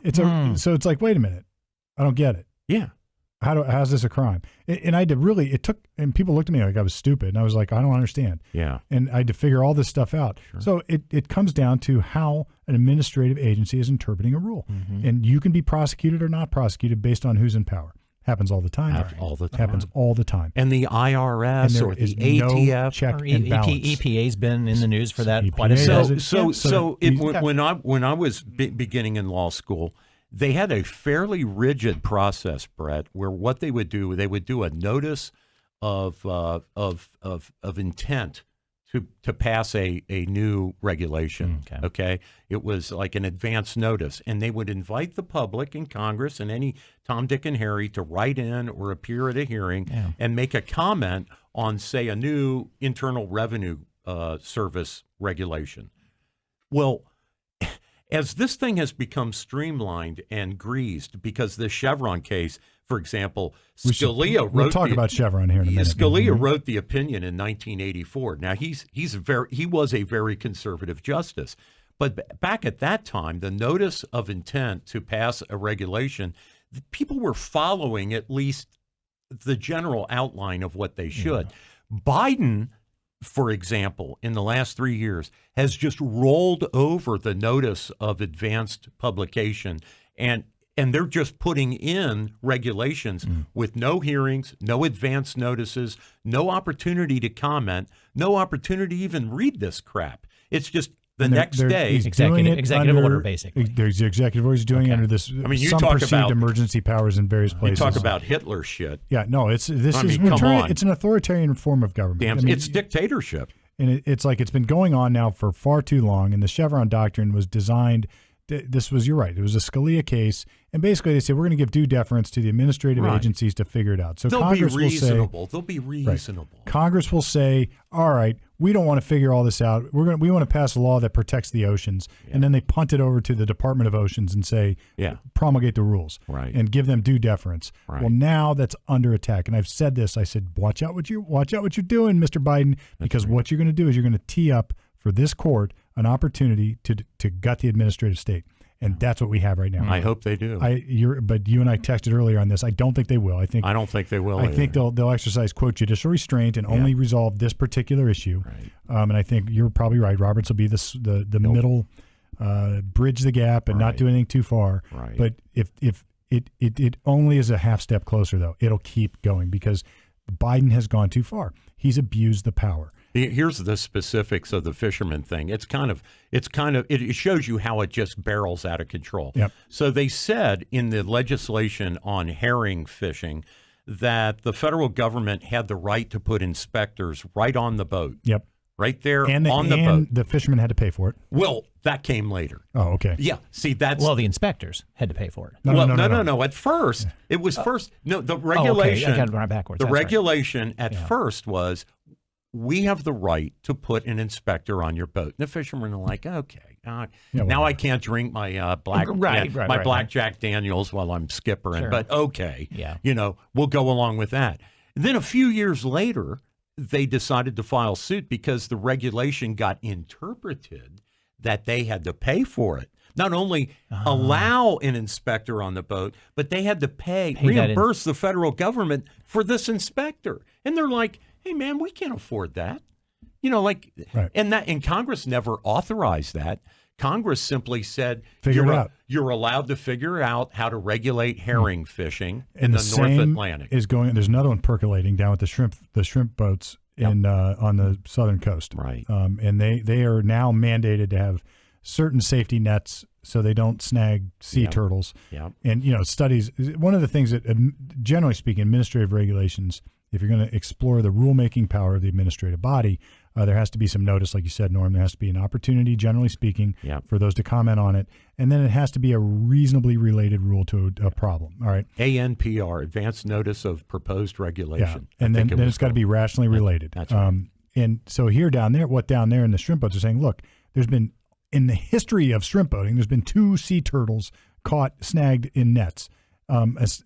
So it's like, wait a minute. I don't get it. yeah. How's this a crime? And I had to really, and people looked at me like I was stupid. And I was like, I don't understand. Yeah. And I had to figure all this stuff out. Sure. So it comes down to how an administrative agency is interpreting a rule. And you can be prosecuted or not prosecuted based on who's in power. Happens all the time. All the time. Happens all the time. And the And IRS there or is the no ATF. check Or and balance. EPA's been in the news for that EPA quite a has bit. it. When I was beginning in law school, they had a fairly rigid process, Brett, where what they would do a notice of intent to pass a new regulation. Okay, it was like an advance notice, and they would invite the public and Congress and any Tom, Dick, and Harry to write in or appear at a hearing and make a comment on, say, a new Internal Revenue Service regulation. Well, as this thing has become streamlined and greased, because the Chevron case, for example, Scalia we'll wrote talk about Chevron here in a minute. Scalia wrote the opinion in 1984. Now he was a very conservative justice, but back at that time, the notice of intent to pass a regulation, people were following at least the general outline of what they should. Yeah. Biden, for example, in the last 3 years, has just rolled over the notice of advanced publication, and they're just putting in regulations with no hearings, no advance notices, no opportunity to comment, no opportunity to even read this crap. It's just the next day. Executive order, basically. There's the executive order he's doing under this. I mean, you some talk perceived about emergency powers in various places. You talk about Hitler shit. Yeah, no, it's an authoritarian form of government. Damn, it's dictatorship. And it's like it's been going on now for far too long. And the Chevron doctrine was designed. You're right. It was a Scalia case, and basically they said we're going to give due deference to the administrative agencies to figure it out. So Congress will say they'll be reasonable. Right. Congress will say, all right, we don't want to figure all this out. We want to pass a law that protects the oceans, and then they punt it over to the Department of Oceans and say, promulgate the rules, and give them due deference. Right. Well, now that's under attack, and I've said this. I said, watch out what you're doing, Mr. Biden, because what you're going to do is you're going to tee up for this court an opportunity to gut the administrative state, and that's what we have right now. I hope they do. But you and I texted earlier on this. I don't think they will. I don't think they will. I think they'll exercise quote judicial restraint and only resolve this particular issue. Right. And I think you're probably right. Roberts will be the middle, bridge the gap and not do anything too far. Right. But if it only is a half step closer, though, it'll keep going because Biden has gone too far. He's abused the power. Here's the specifics of the fisherman thing. It shows you how it just barrels out of control. Yep. So they said in the legislation on herring fishing that the federal government had the right to put inspectors right on the boat. Yep. Right there on the boat. The fishermen had to pay for it. Well, that came later. Oh, okay. Yeah. See, that's the inspectors had to pay for it. No. At first, it was the regulation. I got it right backwards. The regulation at first was, we have the right to put an inspector on your boat. And the fishermen are like, okay, now I can't drink my black Jack Daniels while I'm skippering, but okay, we'll go along with that. And then a few years later, they decided to file suit because the regulation got interpreted that they had to pay for it. Not only allow an inspector on the boat, but they had to reimburse the federal government for this inspector. And they're like, hey, man, we can't afford that. And Congress never authorized that. Congress simply said, you're allowed to figure out how to regulate herring fishing in the North Atlantic. There's another one percolating down with the shrimp boats on the southern coast. Right. And they are now mandated to have certain safety nets so they don't snag sea turtles. Yep. And, studies, one of the things that, generally speaking, administrative regulations, if you're going to explore the rulemaking power of the administrative body, there has to be some notice, like you said, Norm. There has to be an opportunity, generally speaking, for those to comment on it. And then it has to be a reasonably related rule to a problem. All right. ANPR, Advance Notice of Proposed Regulation. Yeah. And then it's got to be rationally related. That's right. And so down there in the shrimp boats are saying, look, there's been, in the history of shrimp boating, there's been 2 sea turtles snagged in nets.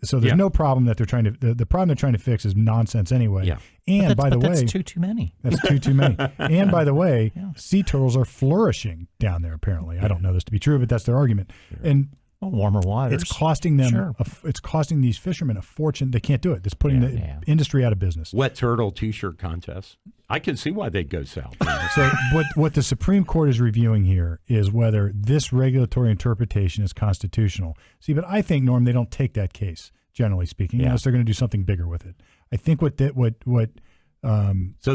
So there's no problem that they're trying to. The problem they're trying to fix is nonsense anyway. Yeah. And by the way, that's too many. That's too many. And by the way, sea turtles are flourishing down there. Apparently, I don't know this to be true, but that's their argument. Sure. And warmer waters. It's costing them. It's costing these fishermen a fortune. They can't do it. It's putting the industry out of business. Wet turtle T-shirt contest. I can see why they'd go south. So what the Supreme Court is reviewing here is whether this regulatory interpretation is constitutional. See, but I think, Norm, they don't take that case, generally speaking, unless they're going to do something bigger with it. I think so the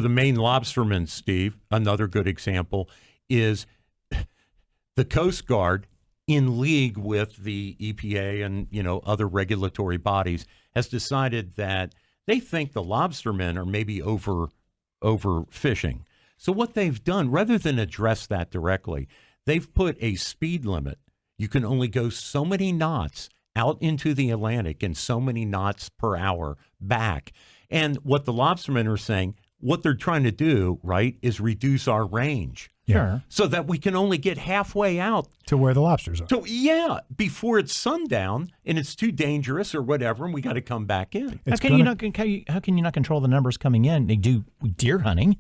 Maine lobstermen, Steve, another good example, is the Coast Guard, in league with the EPA and other regulatory bodies, has decided that they think the lobstermen are maybe overfishing. So what they've done, rather than address that directly, they've put a speed limit. You can only go so many knots out into the Atlantic and so many knots per hour back. And what the lobstermen are saying, what they're trying to do, right, is reduce our range. Sure. So that we can only get halfway out to where the lobsters are. So, before it's sundown and it's too dangerous or whatever, and we got to come back in. How can you not control the numbers coming in? They do deer hunting.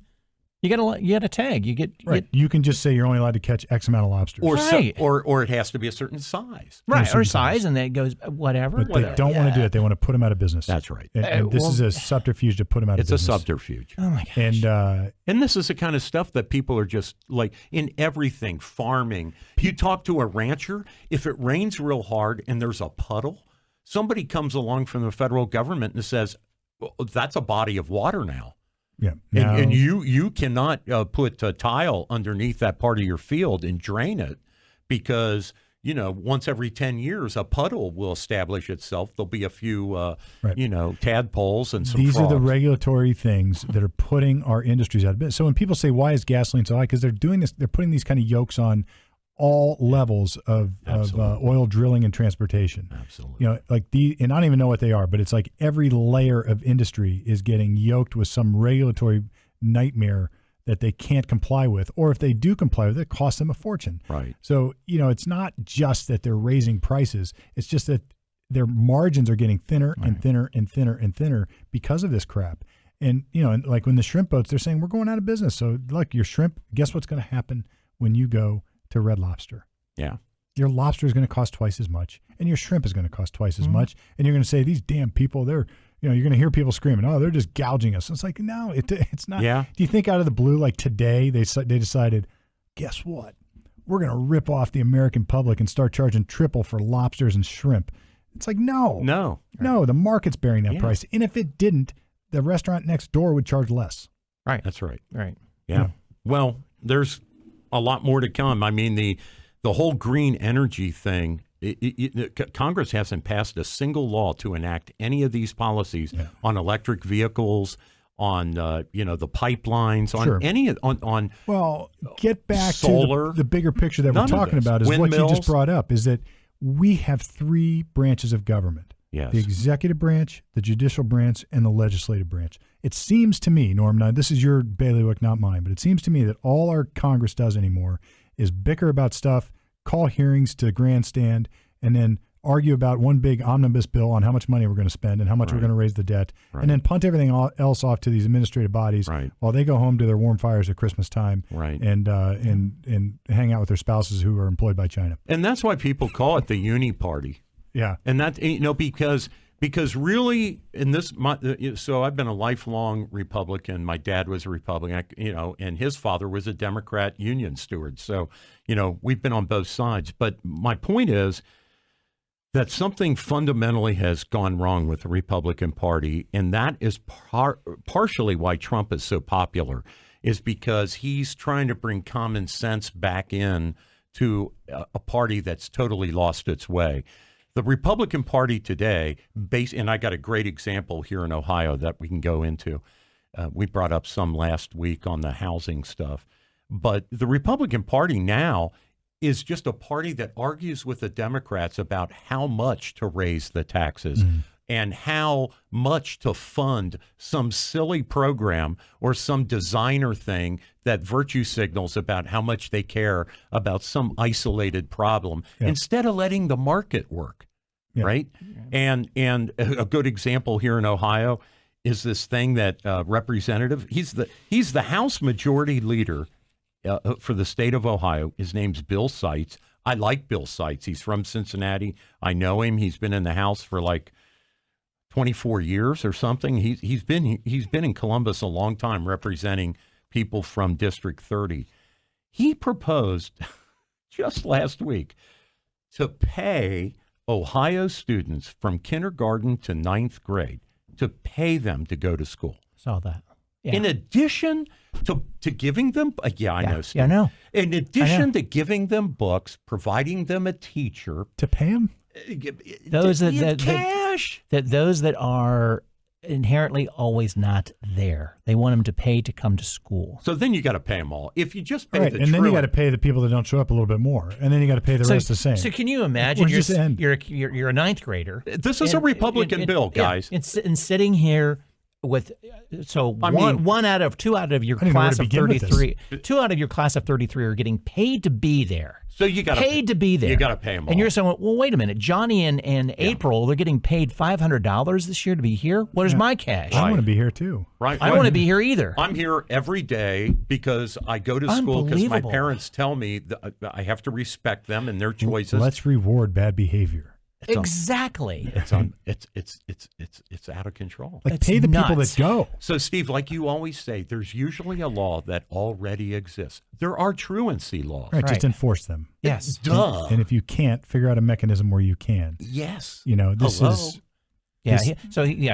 You got a tag. You can just say you're only allowed to catch X amount of lobsters, or it has to be a certain size, right? Or size, and then it goes whatever. But they don't want to do it. They want to put them out of business. That's right. And this is a subterfuge to put them out of business. It's a subterfuge. Oh my gosh. And this is the kind of stuff that people are just like in everything, farming. You talk to a rancher, if it rains real hard and there's a puddle, somebody comes along from the federal government and says, well, that's a body of water now. Yeah, and you cannot put a tile underneath that part of your field and drain it because, once every 10 years, a puddle will establish itself. There'll be a few, tadpoles and some These frogs. are the regulatory things that are putting our industries out of business. So when people say, why is gasoline so high? Because they're doing this, they're putting these kind of yokes on all levels of oil drilling and transportation. Absolutely. And I don't even know what they are, but it's like every layer of industry is getting yoked with some regulatory nightmare that they can't comply with, or if they do comply with it, it costs them a fortune. Right. So, it's not just that they're raising prices. It's just that their margins are getting thinner and thinner and thinner and thinner because of this crap. And, and like when the shrimp boats, they're saying, we're going out of business. So look, your shrimp, guess what's going to happen when you go to Red Lobster? Yeah. Your lobster is going to cost twice as much, and your shrimp is going to cost twice as much. And you're going to say, these damn people, you're going to hear people screaming, oh, they're just gouging us. It's like, no, it's not. Yeah. Do you think out of the blue, like today, they decided, guess what? We're going to rip off the American public and start charging triple for lobsters and shrimp. It's like, no, the market's bearing that price. And if it didn't, the restaurant next door would charge less. Right. That's right. Right. Yeah. Well, there's a lot more to come. I mean, the whole green energy thing, Congress hasn't passed a single law to enact any of these policies on electric vehicles, on the pipelines, on any on well, get back solar, to the bigger picture that we're talking about is windmills. What you just brought up is that we have three branches of government. Yes. The executive branch, the judicial branch, and the legislative branch. It seems to me, Norm, now this is your bailiwick, not mine, but it seems to me that all our Congress does anymore is bicker about stuff, call hearings to grandstand, and then argue about one big omnibus bill on how much money we're going to spend and how much we're going to raise the debt, and then punt everything else off to these administrative bodies while they go home to their warm fires at Christmas time and hang out with their spouses who are employed by China. And that's why people call it the uni party. Yeah. And that, because really in this, so I've been a lifelong Republican. My dad was a Republican, and his father was a Democrat union steward. So, we've been on both sides. But my point is that something fundamentally has gone wrong with the Republican Party. And that is partially why Trump is so popular, is because he's trying to bring common sense back in to a party that's totally lost its way. The Republican Party today, and I got a great example here in Ohio that we can go into. We brought up some last week on the housing stuff. But the Republican Party now is just a party that argues with the Democrats about how much to raise the taxes and how much to fund some silly program or some designer thing that virtue signals about how much they care about some isolated problem instead of letting the market work, right? And a good example here in Ohio is this thing that representative, he's the House Majority Leader for the state of Ohio. His name's Bill Seitz. I like Bill Seitz. He's from Cincinnati. I know him. He's been in the House for like 24 years or something. He's been in Columbus a long time representing people from District 30. He proposed just last week to pay Ohio students from kindergarten to 9th grade, to pay them to go to school. Saw that. Yeah. In addition to giving them, I know, Steve. Yeah, I know. In addition to giving them books, providing them a teacher. To pay them? Those cash. Those that are inherently always not there. They want them to pay to come to school. So then you got to pay them all. If you just pay the and then you got to pay the people that don't show up a little bit more, and then you got to pay the rest the same. So can you imagine you're a 9th grader? This is a Republican bill, guys. And sitting here one out of two out of your class of 33, 2 out of your class of 33 are getting paid to be there. So you got paid to be there. You got to pay them all. And you're saying, well, wait a minute, Johnny and April, they're getting paid $500 this year to be here. Where's my cash? I want to be here too. Right. I don't want to be here either. I'm here every day because I go to school because my parents tell me that I have to respect them and their choices. Let's reward bad behavior. Exactly. It's out of control. Like pay the people that go. So, Steve, like you always say, there's usually a law that already exists. There are truancy laws. Right, just enforce them. Yes. Duh. And if you can't, figure out a mechanism where you can. Yes. You know, this is... Yeah.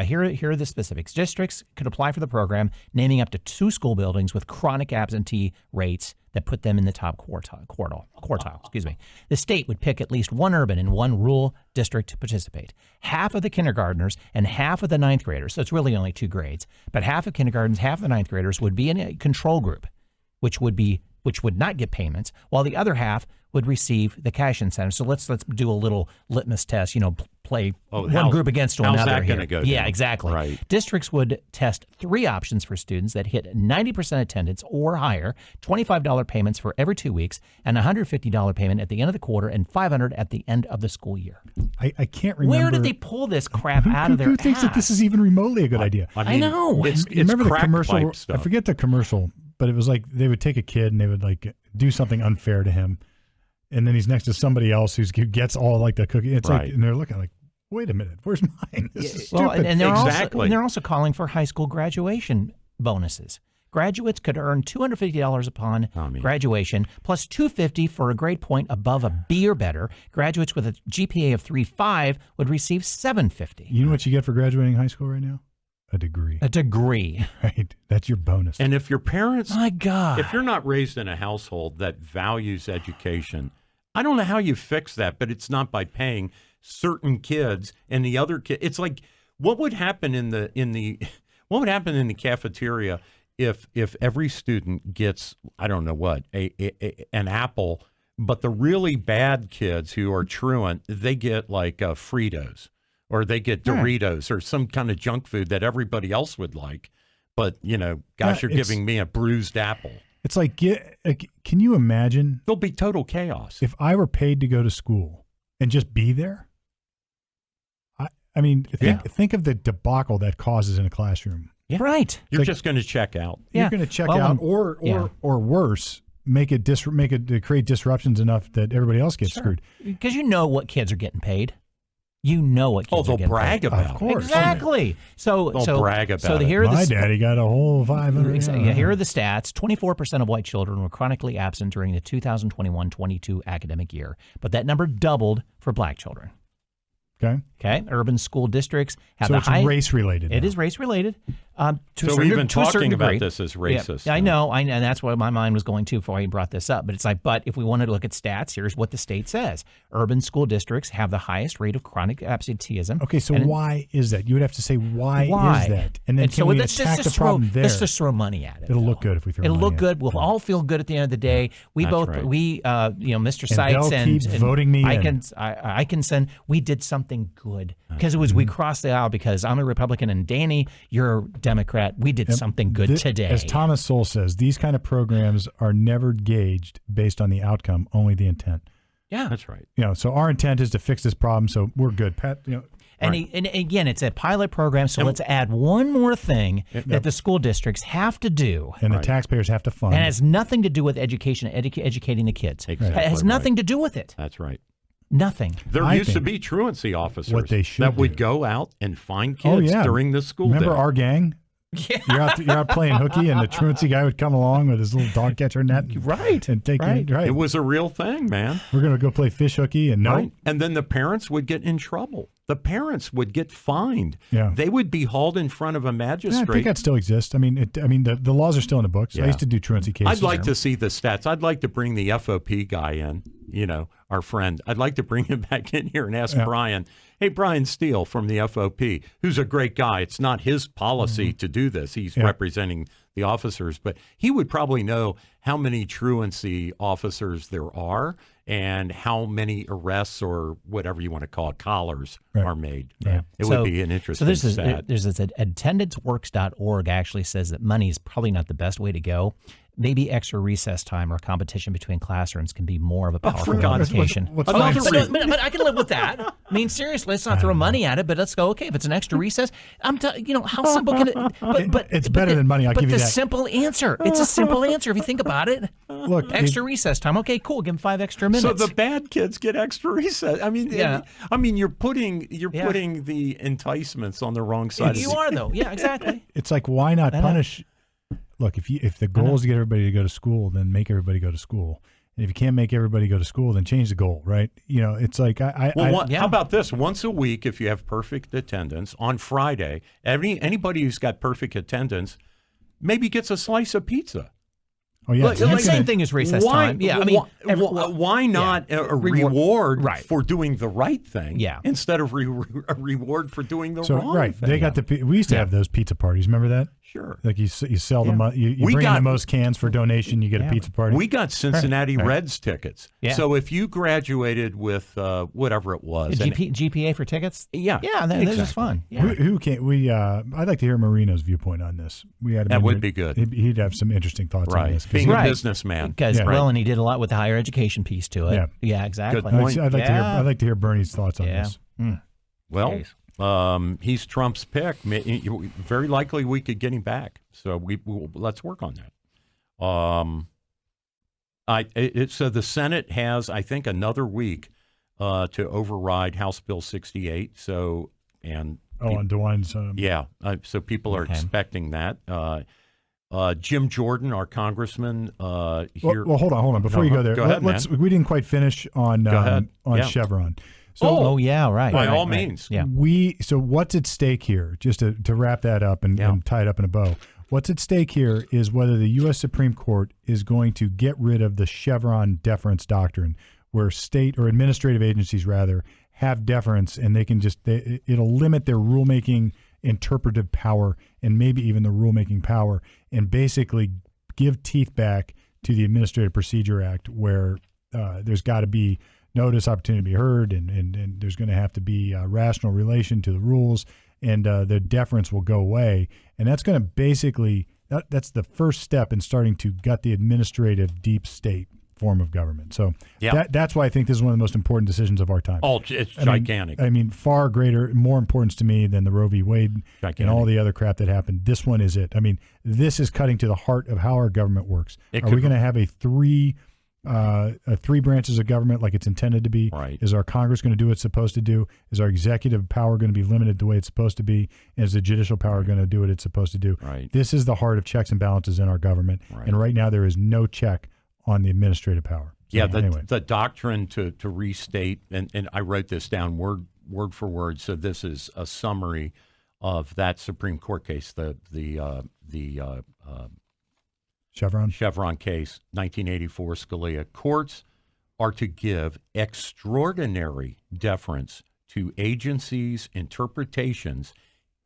Here are the specifics. Districts could apply for the program, naming up to 2 school buildings with chronic absentee rates that put them in the top quartile. Excuse me. The state would pick at least 1 urban and 1 rural district to participate. Half of the kindergartners and half of the 9th graders, so it's really only 2 grades, but half of kindergartens, half of the 9th graders would be in a control group, which would not get payments, while the other half would receive the cash incentive. So let's do a little litmus test, play one group against another. How's that going to go? Yeah, exactly. Right. Districts would test 3 options for students that hit 90% attendance or higher, $25 payments for every 2 weeks, and $150 payment at the end of the quarter, and $500 at the end of the school year. I can't remember. Where did they pull this crap out of their Who thinks that this is even remotely a good idea? I know. It's remember the crack commercial? pipe stuff. I forget the commercial, but it was like they would take a kid and they would like do something unfair to him, and then he's next to somebody else who gets all like the cookie. It's like, and they're looking like, wait a minute, where's mine? This is stupid. Well, and they're also calling for high school graduation bonuses. Graduates could earn $250 upon graduation, plus $250 for a grade point above a B or better. Graduates with a GPA of 3.5 would receive $750. You know what you get for graduating high school right now? A degree. A degree. Right. That's your bonus. And if your parents, my God, if you're not raised in a household that values education, I don't know how you fix that, but it's not by paying certain kids and the other kids. It's like, what would happen in the cafeteria if every student gets, I don't know what, an apple, but the really bad kids who are truant, they get like Fritos, or they get Doritos or some kind of junk food that everybody else would like. But, you're giving me a bruised apple. It's like, can you imagine? There'll be total chaos. If I were paid to go to school and just be there, I mean, think of the debacle that causes in a classroom. Yeah. Right. You're just going to check out. You're going to check out, or worse, create disruptions enough that everybody else gets screwed. Because you know what kids are getting paid. You know what kids are getting brag paid. about it. Of course. Exactly. They'll brag about it. My daddy got a whole 500. Yeah, here are the stats. 24% of white children were chronically absent during the 2021-22 academic year, but that number doubled for black children. Okay. Urban school districts have so the it's high. race related. It is race related. So even talking about this is racist. Yeah, I know, and that's what my mind was going to before you brought this up. But it's like, if we wanted to look at stats, here's what the state says: urban school districts have the highest rate of chronic absenteeism. Okay, so why is that? You would have to say why is that, and then we attack the problem there? Let's just throw money at it. It'll look good if we throw. It'll money look at good. it. We'll all feel good at the end of the day. We Mr. Seitz and voting me Ikinson, we did something good because we crossed the aisle because I'm a Republican and Danny, you're a Democrat. We did something good today. As Thomas Sowell says, these kind of programs are never gauged based on the outcome, only the intent. Yeah, that's right. So our intent is to fix this problem, so we're good. Pat, And again, it's a pilot program, so let's add one more thing that the school districts have to do. And the taxpayers have to fund. And it has nothing to do with education, educating the kids. Exactly. It has nothing to do with it. That's right. Nothing. There used to be truancy officers that would go out and find kids during the school day. Remember our gang? Yeah. You're out playing hooky, and the truancy guy would come along with his little dog catcher net. Right. And take it. Right. It was a real thing, man. We're going to go play fish hooky, and And then the parents would get in trouble. The parents would get fined. Yeah. They would be hauled in front of a magistrate. I think that still exists. I mean, the laws are still in the books. Yeah. I used to do truancy cases. I'd like to see the stats. I'd like to bring the FOP guy in. our friend. I'd like to bring him back in here and ask Brian. Hey, Brian Steele from the FOP, who's a great guy. It's not his policy to do this. He's representing the officers, but he would probably know how many truancy officers there are and how many arrests or whatever you want to call it, collars are made. Yeah. It would be an interesting stat. There's this attendanceworks.org actually says that money is probably not the best way to go. Maybe extra recess time or competition between classrooms can be more of a powerful communication. But I can live with that. I mean, seriously, let's not throw money at it, but let's go, okay, if it's an extra recess, how simple can it but it's better than money, I'll give you that. But the simple answer. It's a simple answer if you think about it. Look, extra recess time. Okay, cool. Give them 5 extra minutes. So the bad kids get extra recess. I mean, you're putting the enticements on the wrong side. You are though. Yeah, exactly. It's like, why not punish? Look, if the goal is to get everybody to go to school, then make everybody go to school. And if you can't make everybody go to school, then change the goal, right? It's like how about this? Once a week, if you have perfect attendance on Friday, anybody who's got perfect attendance maybe gets a slice of pizza. Oh yeah, the same thing as recess time. Yeah, I mean, why not a reward for doing the right thing? Yeah. Instead of a reward for doing the wrong thing. They got we used to have those pizza parties. Remember that? Sure. Like you sell them, you bring in the most cans for donation, you get a pizza party. We got Cincinnati Reds tickets. Yeah. So if you graduated with whatever it was, GPA for tickets. Yeah, this is fun. Yeah. Who can't we? I'd like to hear Marino's viewpoint on this. That would be good. He'd have some interesting thoughts on this. Being a businessman, and he did a lot with the higher education piece to it. Yeah, exactly. Good point. I'd like to hear Bernie's thoughts on this. Well. He's Trump's pick. Very likely we could get him back. So let's work on that. So the Senate has, I think, another week to override House Bill 68. So on DeWine's. So people are expecting that. Jim Jordan, our congressman here. Well, hold on. Before you go there, go ahead, we didn't quite finish on Chevron. So, right. By all means. Yeah. So what's at stake here, just to wrap that up and tie it up in a bow, what's at stake here is whether the U.S. Supreme Court is going to get rid of the Chevron deference doctrine, where state or administrative agencies, rather, have deference and they can it'll limit their rulemaking interpretive power and maybe even the rulemaking power, and basically give teeth back to the Administrative Procedure Act, where there's got to be notice, opportunity to be heard, and there's going to have to be a rational relation to the rules, and the deference will go away. And that's going to basically, that's the first step in starting to gut the administrative deep state form giant. So that's why I think this is one of the most important decisions of our time. Oh, it's gigantic. I mean, far greater, more importance to me than the Roe v. Wade and all the other crap that happened. This one is it. I mean, this is cutting to the heart of how our government works. Are we going to have a three branches of government like it's intended to be? Right. Is our Congress going to do what it's supposed to do? Is our executive power going to be limited the way it's supposed to be? And is the judicial power going to do what it's supposed to do? Right. This is the heart of checks and balances in our government. Right. And right now there is no check on the administrative power. So, the doctrine to restate, and I wrote this down word for word, so this is a summary of that Supreme Court case, the Chevron case, 1984, Scalia. Courts are to give extraordinary deference to agencies' interpretations,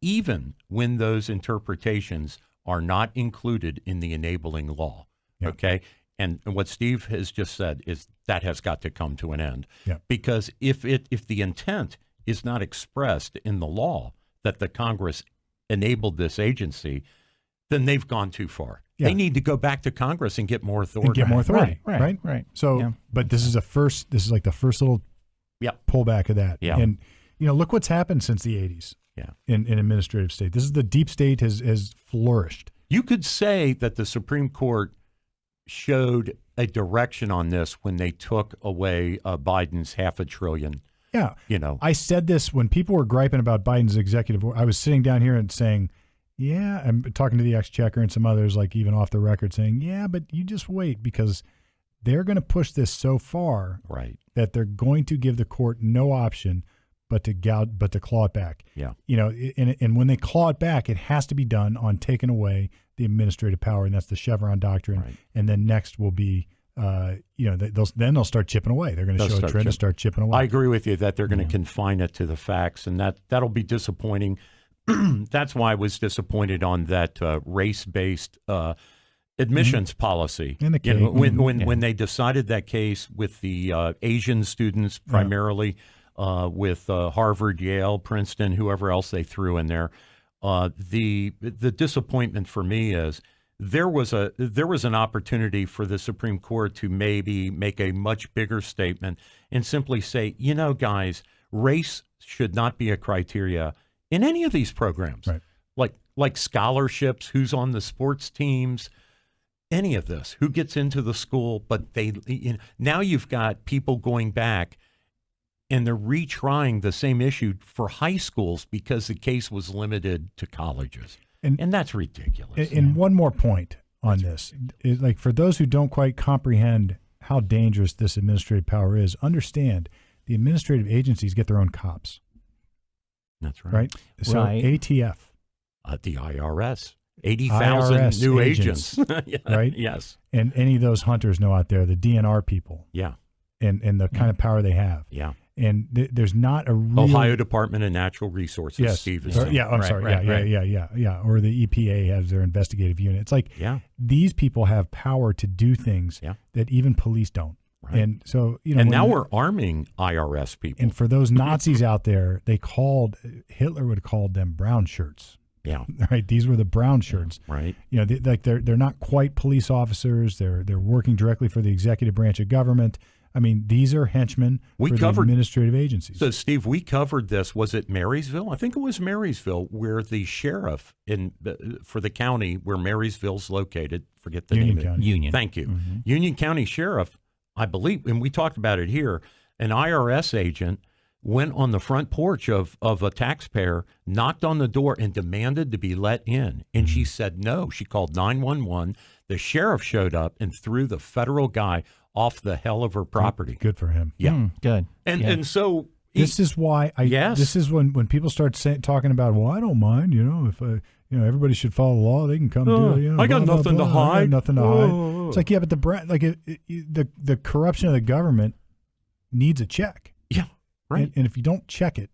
even when those interpretations are not included in the enabling law. Yeah. Okay? And what Steve has just said is that has got to come to an end. Yeah. Because if the intent is not expressed in the law that the Congress enabled this agency, then they've gone too far. Yeah. They need to go back to Congress and get more authority. Right. So, but this is like the first little pullback of that. Yeah. And look what's happened since the 80s. Yeah. In administrative state. This is the deep state has flourished. You could say that the Supreme Court showed a direction on this when they took away Biden's $500 billion. Yeah. You I said this when people were griping about Biden's executive order. I was sitting down here and saying, I'm talking to the Exchequer and some others, like even off the record, saying, but you just wait, because they're going to push this so far that they're going to give the court no option but to claw it back. Yeah. And when they claw it back, it has to be done on taking away the administrative power, and that's the Chevron doctrine. Right. And then next will be they'll start chipping away. They're going to show a trend and start chipping away. I agree with you that they're going to confine it to the facts, and that'll be disappointing. That's why I was disappointed on that race-based admissions policy. In the case, when they decided that case with the Asian students primarily, with Harvard, Yale, Princeton, whoever else they threw in there, the disappointment for me is there was an opportunity for the Supreme Court to maybe make a much bigger statement and simply say, guys, race should not be a criteria in any of these programs, right. like scholarships, who's on the sports teams, any of this, who gets into the school. But now you've got people going back and they're retrying the same issue for high schools because the case was limited to colleges. And that's ridiculous. And one more point on this, is like for those who don't quite comprehend how dangerous this administrative power is, understand the administrative agencies get their own cops. That's right. Right? So ATF. The IRS. 80,000 new agents. Yeah, right? Yes. And any of those hunters know out there, the DNR people. Yeah. And the kind of power they have. Yeah. And there's not a real... Ohio Department of Natural Resources, Steve is saying. Yeah, I'm sorry. Yeah. Or the EPA has their investigative unit. It's like these people have power to do things that even police don't. Right. And so, and now we're arming IRS people. And for those Nazis out there, Hitler would have called them brown shirts. Yeah. Right. These were the brown shirts. Right. They're not quite police officers. They're working directly for the executive branch of government. I mean, these are henchmen for the administrative agencies. So, Steve, we covered this. Was it Marysville? I think it was Marysville, where the sheriff for the county where Marysville's located, forget the name of it. Union. Thank you. Mm-hmm. Union County Sheriff, I believe, and we talked about it here, an IRS agent went on the front porch of a taxpayer, knocked on the door, and demanded to be let in. And she said no. She called 911. The sheriff showed up and threw the federal guy off the hell of her property. Good for him. Yeah. Good. And so... This is why this is when people start talking about, well, I don't mind, if everybody should follow the law, they can come do it. I got nothing to hide. Nothing to hide. It's like, yeah, but the corruption of the government needs a check. Yeah, right. And if you don't check it,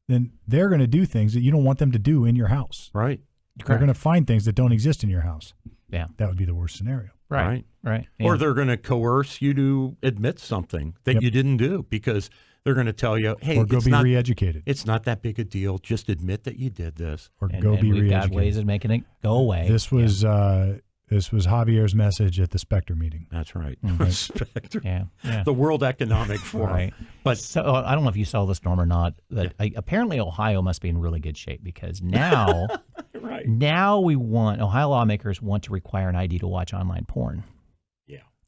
then they're going to do things that you don't want them to do in your house. Right. They're going to find things that don't exist in your house. Yeah. That would be the worst scenario. Right. Yeah. Or they're going to coerce you to admit something that you didn't do because they're going to tell you, hey, or go be re-educated. It's not that big a deal. Just admit that you did this. Or go be re-educated. We've got ways of making it go away. This was Javier's message at the Spectre meeting. That's right. Mm-hmm. Spectre. Yeah. The World Economic Forum. Right. But so I don't know if you saw this, Norm, or not, but apparently Ohio must be in really good shape because now, now Ohio lawmakers want to require an ID to watch online porn.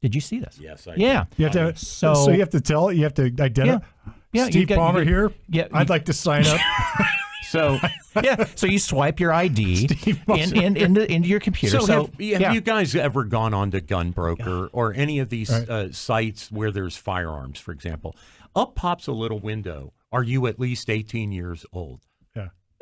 Did you see this? Yes, I did. You have to, so you have to you have to identify. Yeah, Steve Palmer here. Yeah, I'd like to sign up. So you swipe your ID into your computer. So have you guys ever gone on to Gunbroker or any of these sites where there's firearms, for example? Up pops a little window. Are you at least 18 years old?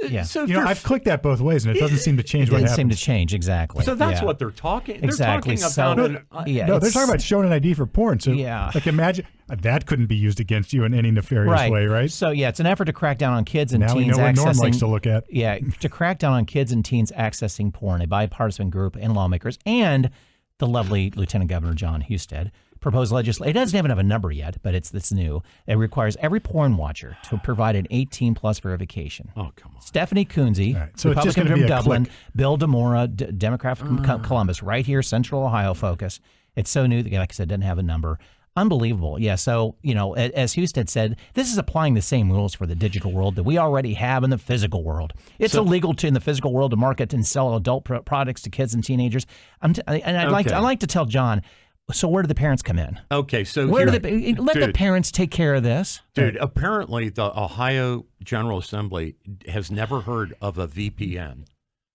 Yeah. So I've clicked that both ways, and it doesn't seem to change what happens. It doesn't seem to change, exactly. So that's what they're talking. Exactly. They're talking about they're talking about showing an ID for porn. So like imagine that couldn't be used against you in any nefarious way, right? So it's an effort to crack down on kids and teens accessing. Now we know what Norm likes to look at. Yeah, to crack down on kids and teens accessing porn. A bipartisan group and lawmakers and the lovely Lieutenant Governor John Husted proposed legislation. It doesn't even have a number yet, but it's new. It requires every porn watcher to provide an 18-plus verification. Oh, come on. Stephanie Coonsey, so Republican from Dublin, Bill DeMora, Democrat from Columbus, right here, Central Ohio focus. It's so new that, like I said, it doesn't have a number. Unbelievable. Yeah, so, as Husted said, this is applying the same rules for the digital world that we already have in the physical world. It's illegal in the physical world to market and sell adult products to kids and teenagers. I'd like to tell John, so where do the parents come in? Okay, so let the parents take care of this. Dude, apparently the Ohio General Assembly has never heard of a VPN.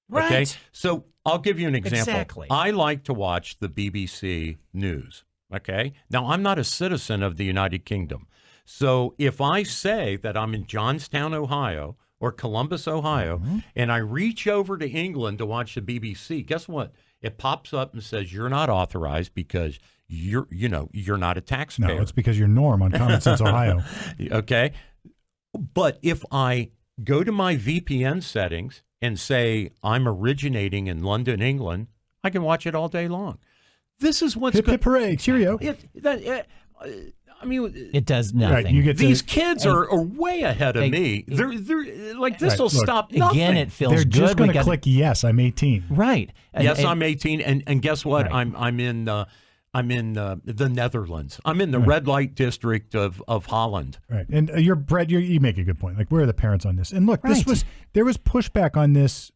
Right. Okay, so I'll give you an example. Exactly. I like to watch the BBC News. Okay, now I'm not a citizen of the United Kingdom. So if I say that I'm in Johnstown, Ohio, or Columbus, Ohio, and I reach over to England to watch the BBC, guess what? It pops up and says, you're not authorized because you're not a taxpayer. No, it's because you're Norm on Common Sense Ohio. Okay. But if I go to my VPN settings and say I'm originating in London, England, I can watch it all day long. This is what's hip, hip, hooray, cheerio. It does nothing. Right, you get These kids are way ahead of me. They're like, this will stop nothing. Again, it feels They're good. just going to click yes, I'm 18. Right. Yes, I'm 18, and guess what? Right. I'm in the Netherlands. I'm in the red light district of Holland. Right, and Brett, you make a good point. Like, where are the parents on this? And look, there was pushback on this.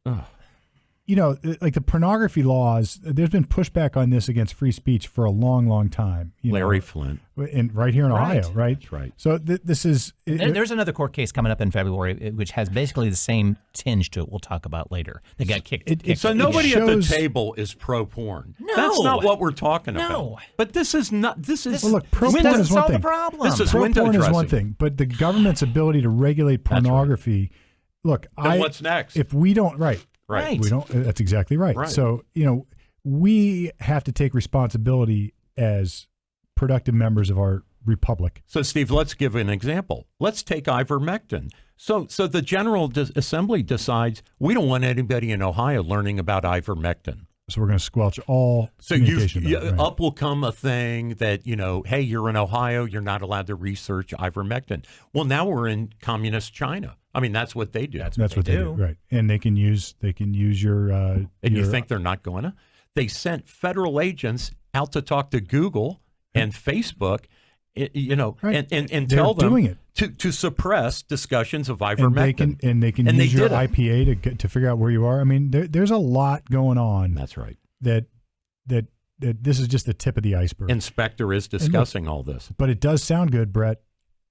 Like the pornography laws. There's been pushback on this against free speech for a long, long time. Larry Flint, and right here in Ohio, right? That's right. So this is. There's another court case coming up in February, which has basically the same tinge to it. We'll talk about later. They got kicked. So nobody at the table is pro porn. No, that's not what we're talking about. No, but this is not. This is well, look, pro porn is one thing. The problem. This is pro window porn dressing. is one thing, but the government's ability to regulate pornography. Right. Look, then what's next? If we don't, Right. We don't. That's exactly right. So we have to take responsibility as productive members of our republic. So, Steve, let's give an example. Let's take ivermectin. So the General Assembly decides we don't want anybody in Ohio learning about ivermectin. So we're going to squelch all communication. Up will come a thing that, hey, you're in Ohio, you're not allowed to research ivermectin. Well, now we're in communist China. I mean, that's what they do. That's what they do, right? And they can use your. And you think they're not going to? They sent federal agents out to talk to Google and Facebook, and tell them doing it. to suppress discussions of ivermectin. And they can use your IPA to figure out where you are. I mean, there's a lot going on. That's right. That this is just the tip of the iceberg. Inspector is discussing all this, but it does sound good, Brett.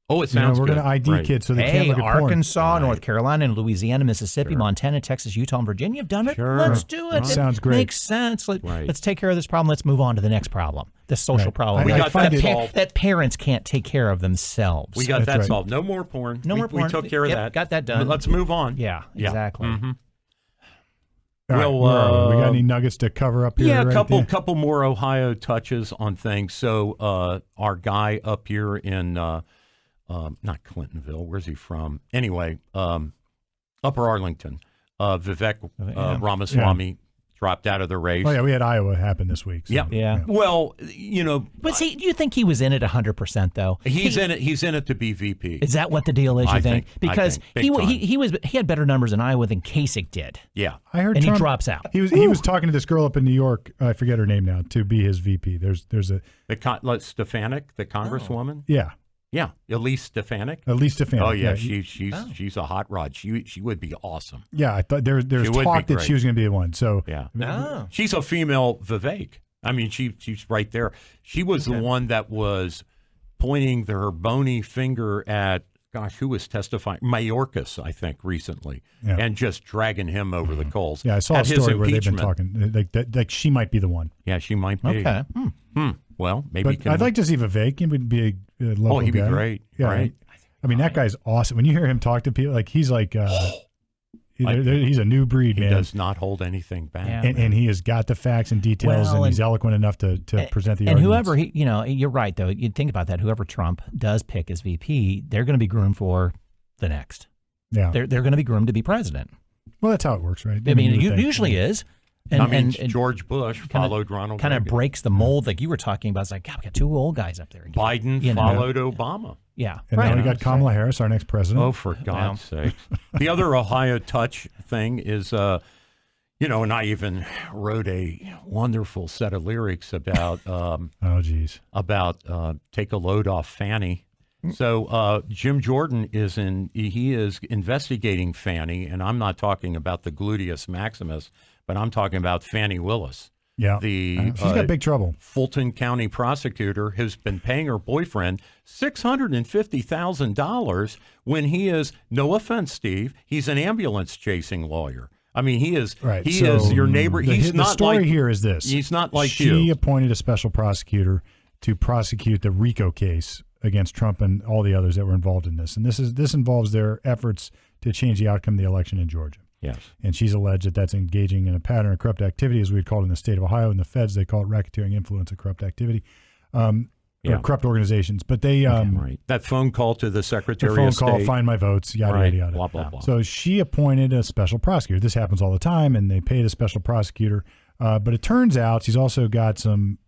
Oh, it sounds we're good. going to ID kids so they can't look at porn. Arkansas, North Carolina, and Louisiana, Mississippi, Montana, Texas, Utah, and Virginia have done it. Sure. Let's do it. Sounds great. Makes sense. Let's take care of this problem. Let's move on to the next problem, the social problem. We got that solved. That parents can't take care of themselves. We got that solved. No more porn. No more porn. We took care of that. Got that done. But let's move on. Yeah, exactly. Mm-hmm. Well, we got any nuggets to cover up here? Yeah, a couple more Ohio touches on things. So our guy up here in not Clintonville, where's he from? Anyway, Upper Arlington, Vivek Ramaswamy dropped out of the race. Oh yeah, we had Iowa happen this week. So, yeah. Well, but see, do you think he was in it 100% though? He's in it. He's in it to be VP. Is that what the deal is? You think? Because he had better numbers in Iowa than Kasich did. Yeah, I heard. And Trump, he drops out. He was talking to this girl up in New York. I forget her name now. To be his VP. There's Stefanik, the Congresswoman. Yeah. Yeah, Elise Stefanik. Oh yeah, she's a hot rod. She would be awesome. Yeah, I thought there's talk that she was going to be the one. So yeah, she's a female Vivek. I mean, she's right there. She was the one that was pointing her bony finger at who was testifying? Mayorkas, I think, recently, and just dragging him over the coals. Yeah, I saw a story where they've been talking like she might be the one. Yeah, she might be. Okay. Well, maybe. I'd like to see Vivek. He would be a local he'd guy. be great. Yeah, right. I mean, that guy's awesome. When you hear him talk to people, like he's like, he's a new breed, man. He does not hold anything back, and he has got the facts and details, and he's eloquent enough to present the arguments. And whoever you're right though. You think about that. Whoever Trump does pick as VP, they're going to be groomed for the next. Yeah, they're going to be groomed to be president. Well, that's how it works, right? I mean, it usually is. And George Bush followed Ronald Reagan. Kind of breaks the mold like you were talking about. It's like, God, we got two old guys up there again. Biden followed Obama. Yeah. And now we got Kamala Harris, our next president. Oh, for God's sake. The other Ohio touch thing is, and I even wrote a wonderful set of lyrics about, about take a load off Fannie. So Jim Jordan is investigating Fannie, and I'm not talking about the gluteus maximus, but I'm talking about Fannie Willis. Yeah, she's got big trouble. Fulton County prosecutor has been paying her boyfriend $650,000 when he is, no offense, Steve, he's an ambulance chasing lawyer. I mean, he is is your neighbor. The story here is this. He's not like she appointed a special prosecutor to prosecute the RICO case against Trump and all the others that were involved in this. And this involves their efforts to change the outcome of the election in Georgia. Yes. And she's alleged that that's engaging in a pattern of corrupt activity, as we'd call it in the state of Ohio. In the feds, they call it racketeering, influence, and corrupt activity. or corrupt organizations. But they right. That phone call to the Secretary the phone of State. call, find my votes, yada right. yada yada. Blah blah blah. So she appointed a special prosecutor. This happens all the time, and they pay the special prosecutor. But it turns out she's also got some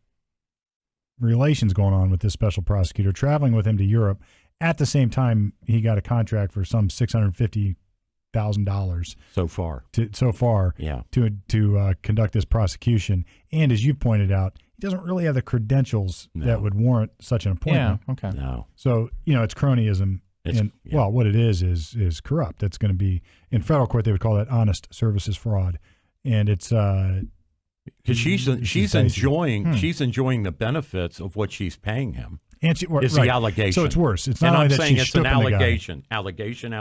relations going on with this special prosecutor, traveling with him to Europe. At the same time, he got a contract for some $650,000 so far. To conduct this prosecution. And as you pointed out, he doesn't really have the credentials that would warrant such an appointment. Yeah. Okay. No. So it's cronyism. Well, what it is corrupt. It's going to be in federal court. They would call that honest services fraud, and it's because she's enjoying the benefits of what she's paying him. And it's the allegation. So it's worse. It's not only that she's an allegation. Allegation.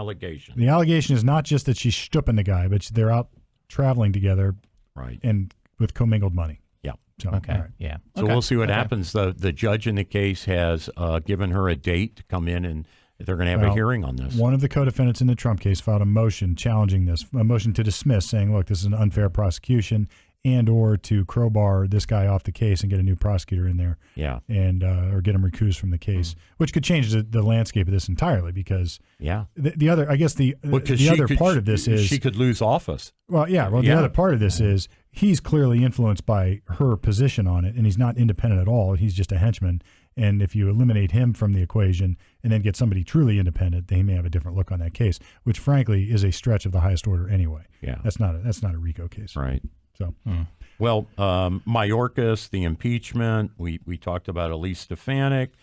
The allegation is not just that she's stooping the guy, but they're out traveling together, right? And with commingled money. Yeah. So, okay. Right. Yeah. So we'll see what happens. The judge in the case has given her a date to come in, and they're going to have a hearing on this. One of the co-defendants in the Trump case filed a motion challenging this, a motion to dismiss, saying, "Look, this is an unfair prosecution." And or to crowbar this guy off the case and get a new prosecutor in there, and or get him recused from the case, which could change the landscape of this entirely. Because the other, I guess the other part of this is she could lose office. Well, yeah. Well, the other part of this is he's clearly influenced by her position on it, and he's not independent at all. He's just a henchman. And if you eliminate him from the equation and then get somebody truly independent, then he may have a different look on that case, which frankly is a stretch of the highest order anyway. Yeah, that's not a RICO case, right? So, well, Mayorkas, the impeachment. We talked about Elise Stefanik,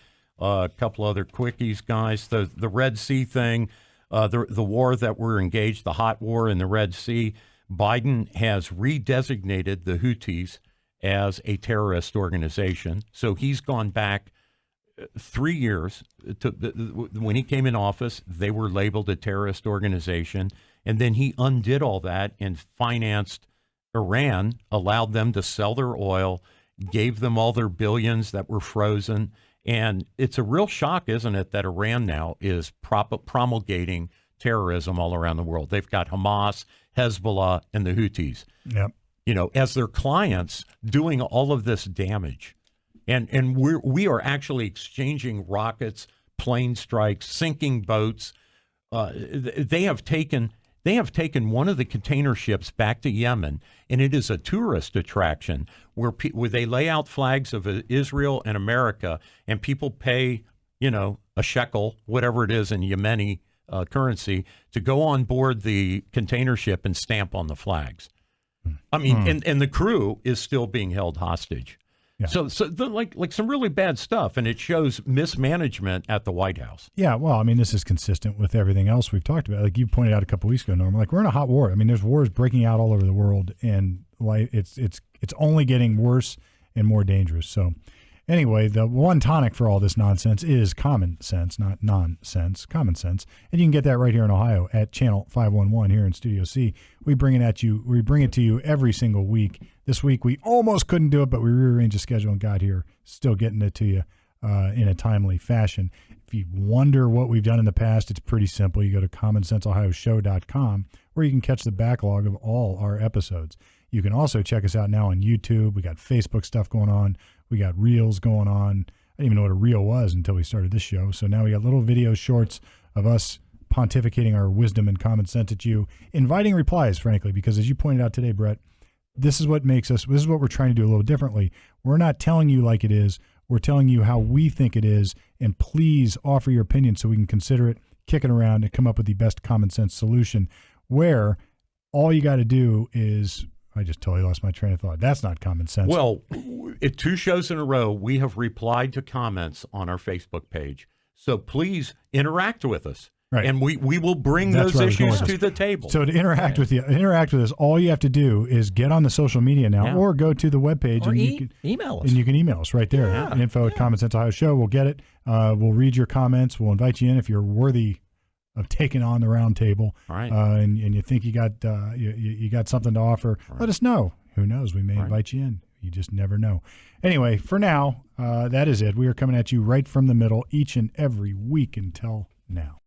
a couple other quickies, guys. The Red Sea thing, the war that we're engaged, the hot war in the Red Sea. Biden has redesignated the Houthis as a terrorist organization. So he's gone back 3 years to when he came in office. They were labeled a terrorist organization, and then he undid all that and financed Iran, allowed them to sell their oil, gave them all their billions that were frozen. And it's a real shock, isn't it, that Iran now is promulgating terrorism all around the world. They've got Hamas, Hezbollah, and the Houthis, as their clients doing all of this damage. And we are actually exchanging rockets, plane strikes, sinking boats. They have taken one of the container ships back to Yemen, and it is a tourist attraction where they lay out flags of Israel and America, and people pay, a shekel, whatever it is in Yemeni currency, to go on board the container ship and stamp on the flags. I mean, and the crew is still being held hostage. Yeah. So like some really bad stuff, and it shows mismanagement at the White House. Yeah, well, I mean, this is consistent with everything else we've talked about. Like you pointed out a couple weeks ago, Norm, like we're in a hot war. I mean, there's wars breaking out all over the world, and like it's only getting worse and more dangerous. So anyway, the one tonic for all this nonsense is common sense, not nonsense, common sense. And you can get that right here in Ohio at Channel 511 here in Studio C. We bring it to you every single week. This week we almost couldn't do it, but we rearranged the schedule and got here, still getting it to you in a timely fashion. If you wonder what we've done in the past, it's pretty simple. You go to commonsenseohioshow.com where you can catch the backlog of all our episodes. You can also check us out now on YouTube. We got Facebook stuff going on. We got reels going on. I didn't even know what a reel was until we started this show. So now we got little video shorts of us pontificating our wisdom and common sense at you, inviting replies, frankly, because as you pointed out today, Brett, this is what we're trying to do a little differently. We're not telling you like it is. We're telling you how we think it is, and please offer your opinion so we can consider it, kick it around, and come up with the best common sense solution, where all you got to do is, I just totally lost my train of thought. That's not common sense. Well, 2 shows in a row, we have replied to comments on our Facebook page. So please interact with us. Right. And we will bring those issues to the table. So to interact with us, all you have to do is get on the social media now, or go to the webpage and you can email us. And you can email us right there. Yeah. Info at Common Sense Ohio Show. We'll get it. We'll read your comments. We'll invite you in if you're worthy of taking on the round table. All right. And you think you got you got something to offer. Right. Let us know. Who knows? We may invite you in. You just never know. Anyway, for now, that is it. We are coming at you right from the middle each and every week until now.